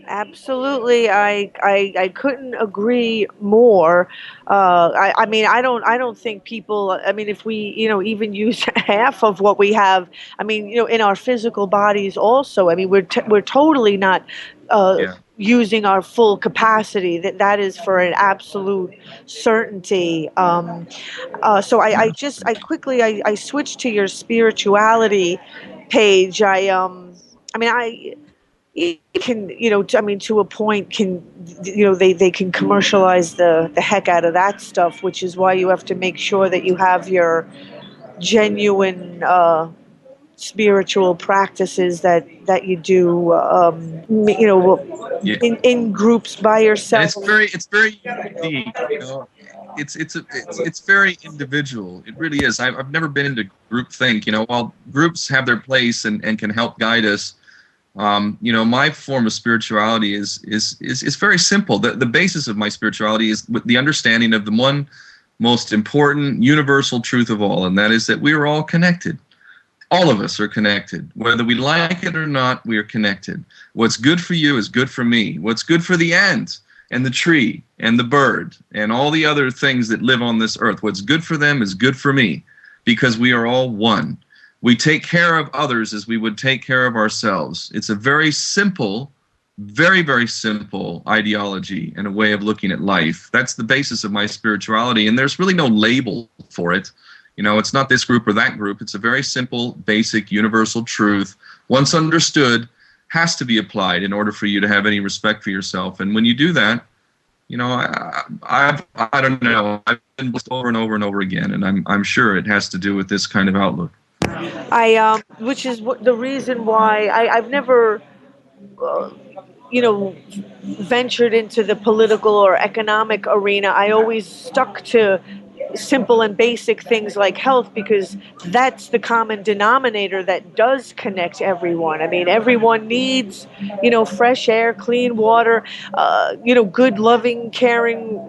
Absolutely, I couldn't agree more. I mean, I don't think people. I mean, if we even use half of what we have, I mean, in our physical bodies also. I mean, we're totally not Yeah. using our full capacity. That is for an absolute certainty. So Yeah. I quickly I switched to your spirituality page. I mean, it can, I mean, to a point, can, they can commercialize the heck out of that stuff, which is why you have to make sure that you have your genuine spiritual practices that you do, Yeah. in groups by And yourself. it's very unique. You know, it's very individual. It really is. I've never been into group think. You know, while groups have their place and can help guide us, you know, my form of spirituality is very simple. The basis of my spirituality is with the understanding of the one most important universal truth of all, and that is that we are all connected. All of us are connected. Whether we like it or not, we are connected. What's good for you is good for me. What's good for the ant and the tree and the bird and all the other things that live on this earth, what's good for them is good for me, because we are all one. We take care of others as we would take care of ourselves. It's a very simple, very, very simple ideology and a way of looking at life. That's the basis of my spirituality, and there's really no label for it. You know, it's not this group or that group. It's a very simple, basic, universal truth. Once understood, has to be applied in order for you to have any respect for yourself. And when you do that, you know, I don't know. I've been blessed over and over and over again, and I'm sure it has to do with this kind of outlook. Which is the reason why I've never, uh, ventured into the political or economic arena. I always stuck to simple and basic things like health, because that's the common denominator that does connect everyone. I mean, everyone needs, fresh air, clean water, good, loving, caring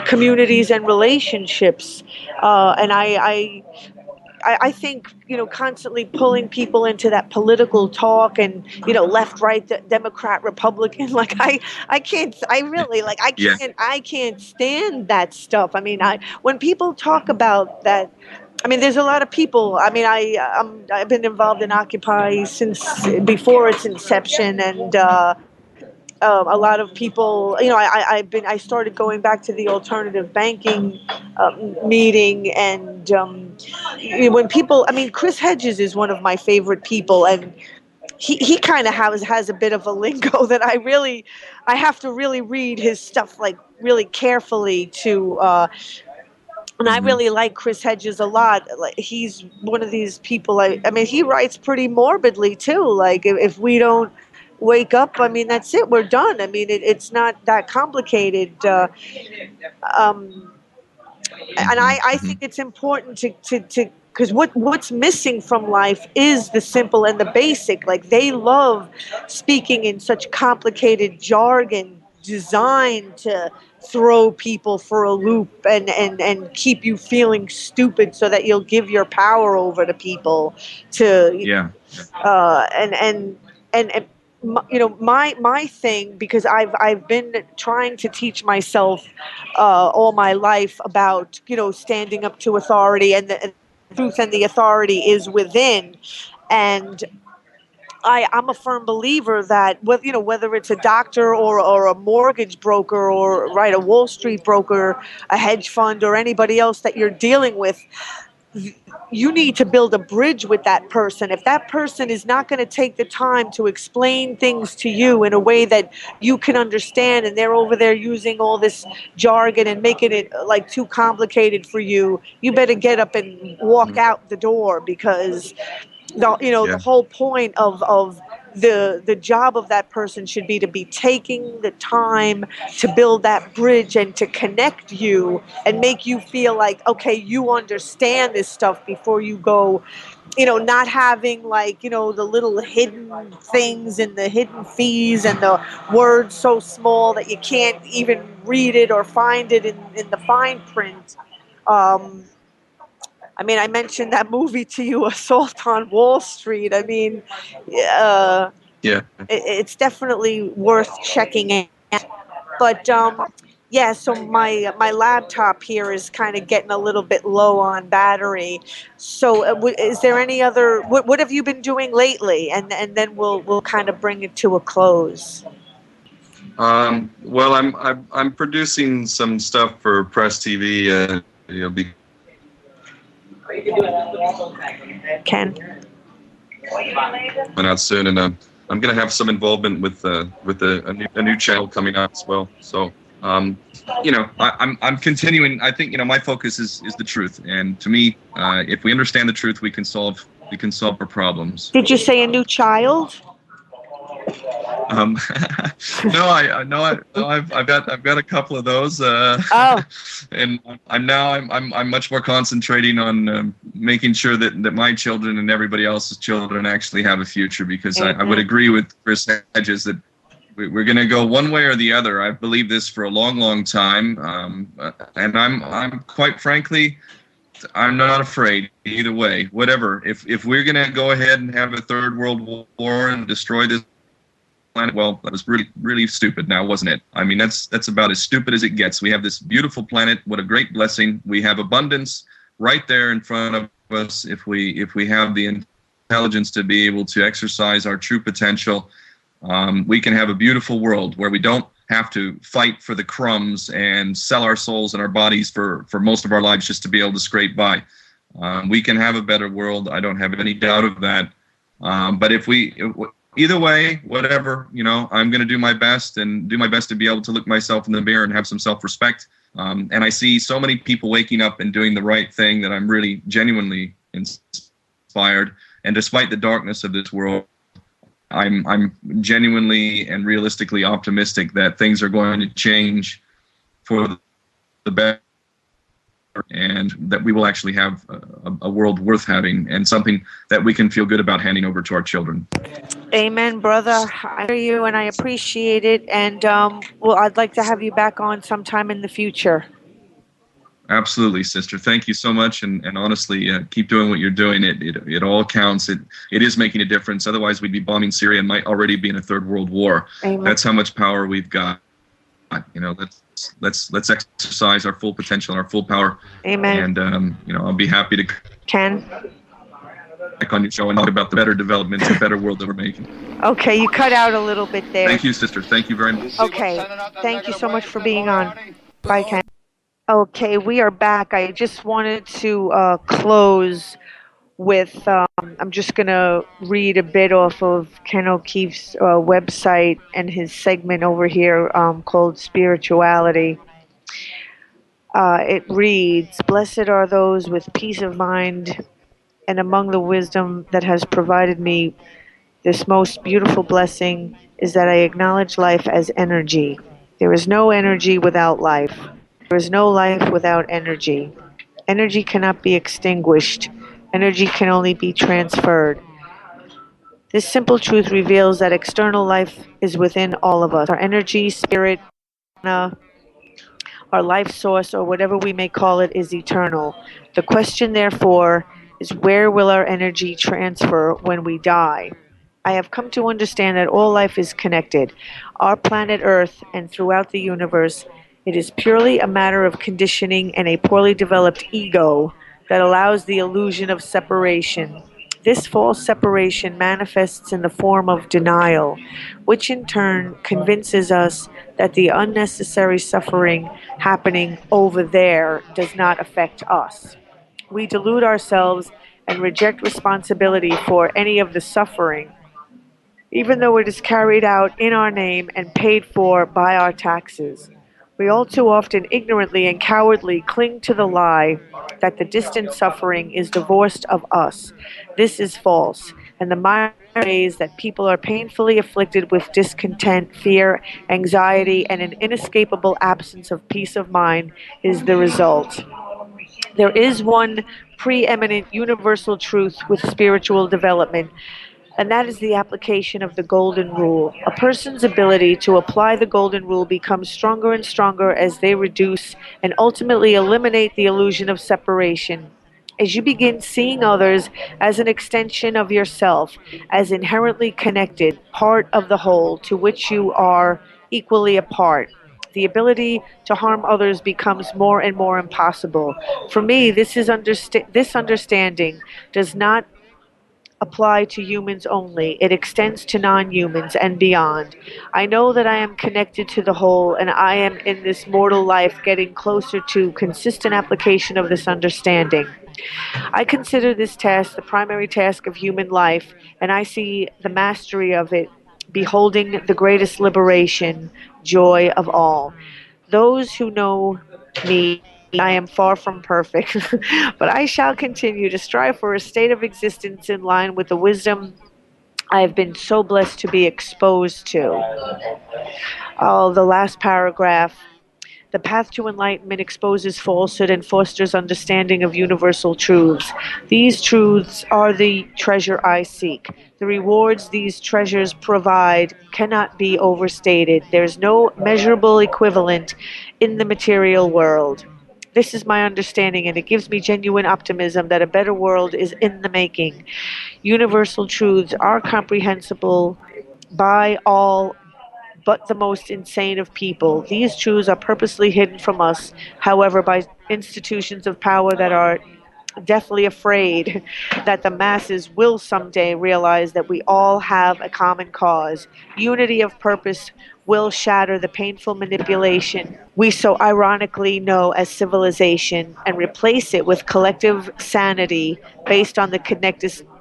communities and relationships. And I think, constantly pulling people into that political talk and, left, right, Democrat, Republican, like I can't, I really, like, Yeah. I can't stand that stuff. I mean, when people talk about that, I mean, there's a lot of people. I mean, I've been involved in Occupy since before its inception, and a lot of people, I started going back to the alternative banking meeting, and when people, I mean, Chris Hedges is one of my favorite people, and he kind of has a bit of a lingo that I have to really read his stuff like really carefully to. And I Hmm. really like Chris Hedges a lot. Like, he's one of these people. I mean, he writes pretty morbidly too. Like, if we don't wake up, I mean, that's it. We're done. I mean, it's not that complicated. Um, and Hmm. I Hmm. think it's important to because what's missing from life is the simple and the basic. Like, they love speaking in such complicated jargon designed to throw people for a loop and keep you feeling stupid so that you'll give your power over to people to Yeah. And my thing, because I've been trying to teach myself all my life about standing up to authority, and the truth and the authority is within. And I'm a firm believer that whether it's a doctor or a mortgage broker, or right, a Wall Street broker, a hedge fund, or anybody else that you're dealing with, you need to build a bridge with that person. If that person is not going to take the time to explain things to you in a way that you can understand, and they're over there using all this jargon and making it like too complicated for you, you better get up and walk Mhm. out the door, because the Yeah. whole point of the job of that person should be to be taking the time to build that bridge and to connect you and make you feel like, okay, you understand this stuff before you go, not having, like, the little hidden things and the hidden fees and the words so small that you can't even read it or find it in the fine print. um, I mean, I mentioned that movie to you, Assault on Wall Street. I mean, uh, Yeah. It's definitely worth checking in. But yeah, so my laptop here is kind of getting a little bit low on battery. So is there any other what have you been doing lately? And then we'll kind of bring it to a close. Well, I'm producing some stuff for Press TV. Be Ken. coming out soon, and I'm going to have some involvement with a new channel coming out as well. So, I'm continuing. I think my focus is the truth, and to me, if we understand the truth, we can solve our problems. Did you say a new child? No, I've got a couple of those. Oh. And I'm much more concentrating on making sure that my children and everybody else's children actually have a future, because I would agree with Chris Hedges that we're going to go one way or the other. I've believed this for a long, long time, and I'm quite frankly, I'm not afraid either way. Whatever. If we're going to go ahead and have a third world war and destroy this planet, well, that was really, really stupid now, wasn't it? I mean, that's about as stupid as it gets. We have this beautiful planet. What a great blessing. We have abundance right there in front of us if we have the intelligence to be able to exercise our true potential. We can have a beautiful world where we don't have to fight for the crumbs and sell our souls and our bodies for most of our lives just to be able to scrape by. We can have a better world. I don't have any doubt of that. But either way, whatever, I'm going to do my best to be able to look myself in the mirror and have some self-respect. And I see so many people waking up and doing the right thing that I'm really genuinely inspired. And despite the darkness of this world, I'm genuinely and realistically optimistic that things are going to change for the better, and that we will actually have a world worth having and something that we can feel good about handing over to our children. Amen, brother. I hear you and I appreciate it. And I'd like to have you back on sometime in the future. Absolutely, sister. Thank you so much, and honestly, keep doing what you're doing. It all counts. It is making a difference. Otherwise, we'd be bombing Syria and might already be in a third world war. Amen. That's how much power we've got. Let's exercise our full potential and our full power. Amen. And I'll be happy to Ken. back on your show and talk about the better developments, the better world that we're making. Okay, you cut out a little bit there. Thank you, sister. Thank you very much. Okay, thank you so much for being on. Bye, Ken. Okay, we are back. I just wanted to close with, I'm just going to read a bit off of Ken O'Keefe's website and his segment over here called Spirituality. It reads, "Blessed are those with peace of mind, and among the wisdom that has provided me this most beautiful blessing is that I acknowledge life as energy. There is no energy without life. There is no life without energy. Energy cannot be extinguished. Energy can only be transferred. This simple truth reveals that external life is within all of us. Our energy, spirit, our life source, or whatever we may call it, is eternal. The question, therefore, is where will our energy transfer when we die? I have come to understand that all life is connected. Our planet Earth and throughout the universe, it is purely a matter of conditioning and a poorly developed ego that allows the illusion of separation. This false separation manifests in the form of denial, which in turn convinces us that the unnecessary suffering happening over there does not affect us. We delude ourselves and reject responsibility for any of the suffering, even though it is carried out in our name and paid for by our taxes. We all too often ignorantly and cowardly cling to the lie that the distant suffering is divorced of us. This is false, and the minor ways that people are painfully afflicted with discontent, fear, anxiety, and an inescapable absence of peace of mind is the result. There is one preeminent universal truth with spiritual development, and that is the application of the Golden Rule. A person's ability to apply the Golden Rule becomes stronger and stronger as they reduce and ultimately eliminate the illusion of separation. as you begin seeing others as an extension of yourself, as inherently connected, part of the whole to which you are equally a part, the ability to harm others becomes more and more impossible. For me, this understanding does not apply to humans only. It extends to non-humans and beyond. I know that I am connected to the whole, and I am in this mortal life getting closer to consistent application of this understanding. I consider this task the primary task of human life, and I see the mastery of it beholding the greatest liberation, joy of all. Those who know me, I am far from perfect, but I shall continue to strive for a state of existence in line with the wisdom I have been so blessed to be exposed to. Oh, the last paragraph. The path to enlightenment exposes falsehood and fosters understanding of universal truths. These truths are the treasure I seek. The rewards these treasures provide cannot be overstated. There is no measurable equivalent in the material world. This is my understanding, and it gives me genuine optimism that a better world is in the making. Universal truths are comprehensible by all but the most insane of people. These truths are purposely hidden from us, however, by institutions of power that are deathly afraid that the masses will someday realize that we all have a common cause. Unity of purpose will shatter the painful manipulation we so ironically know as civilization and replace it with collective sanity based on the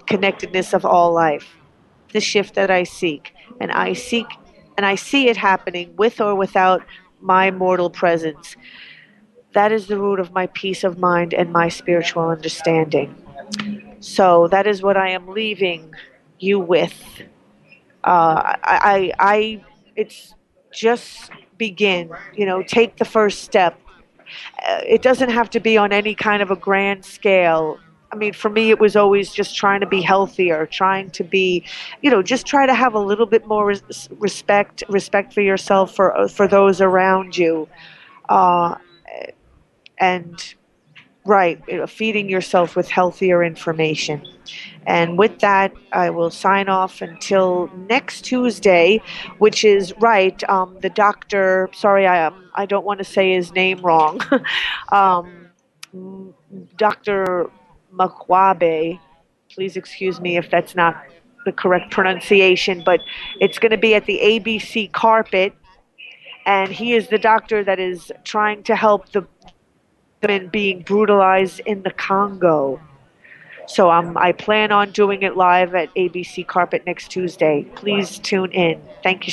connectedness of all life. The shift that I seek, and I see it happening with or without my mortal presence. That is the root of my peace of mind and my spiritual understanding. So that is what I am leaving you with. It's just begin. Take the first step. It doesn't have to be on any kind of a grand scale. I mean, for me, it was always just trying to be healthier, trying to be, just try to have a little bit more respect for yourself, for those around you, uh, and right, feeding yourself with healthier information. And with that, I will sign off until next Tuesday, which is right. The doctor, sorry, I don't want to say his name wrong. um, Dr. Makwabe, please excuse me if that's not the correct pronunciation, but it's going to be at the ABC Carpet, and he is the doctor that is trying to help the women being brutalized in the Congo. So I plan on doing it live at ABC Carpet next Tuesday. Please tune in. Thank you.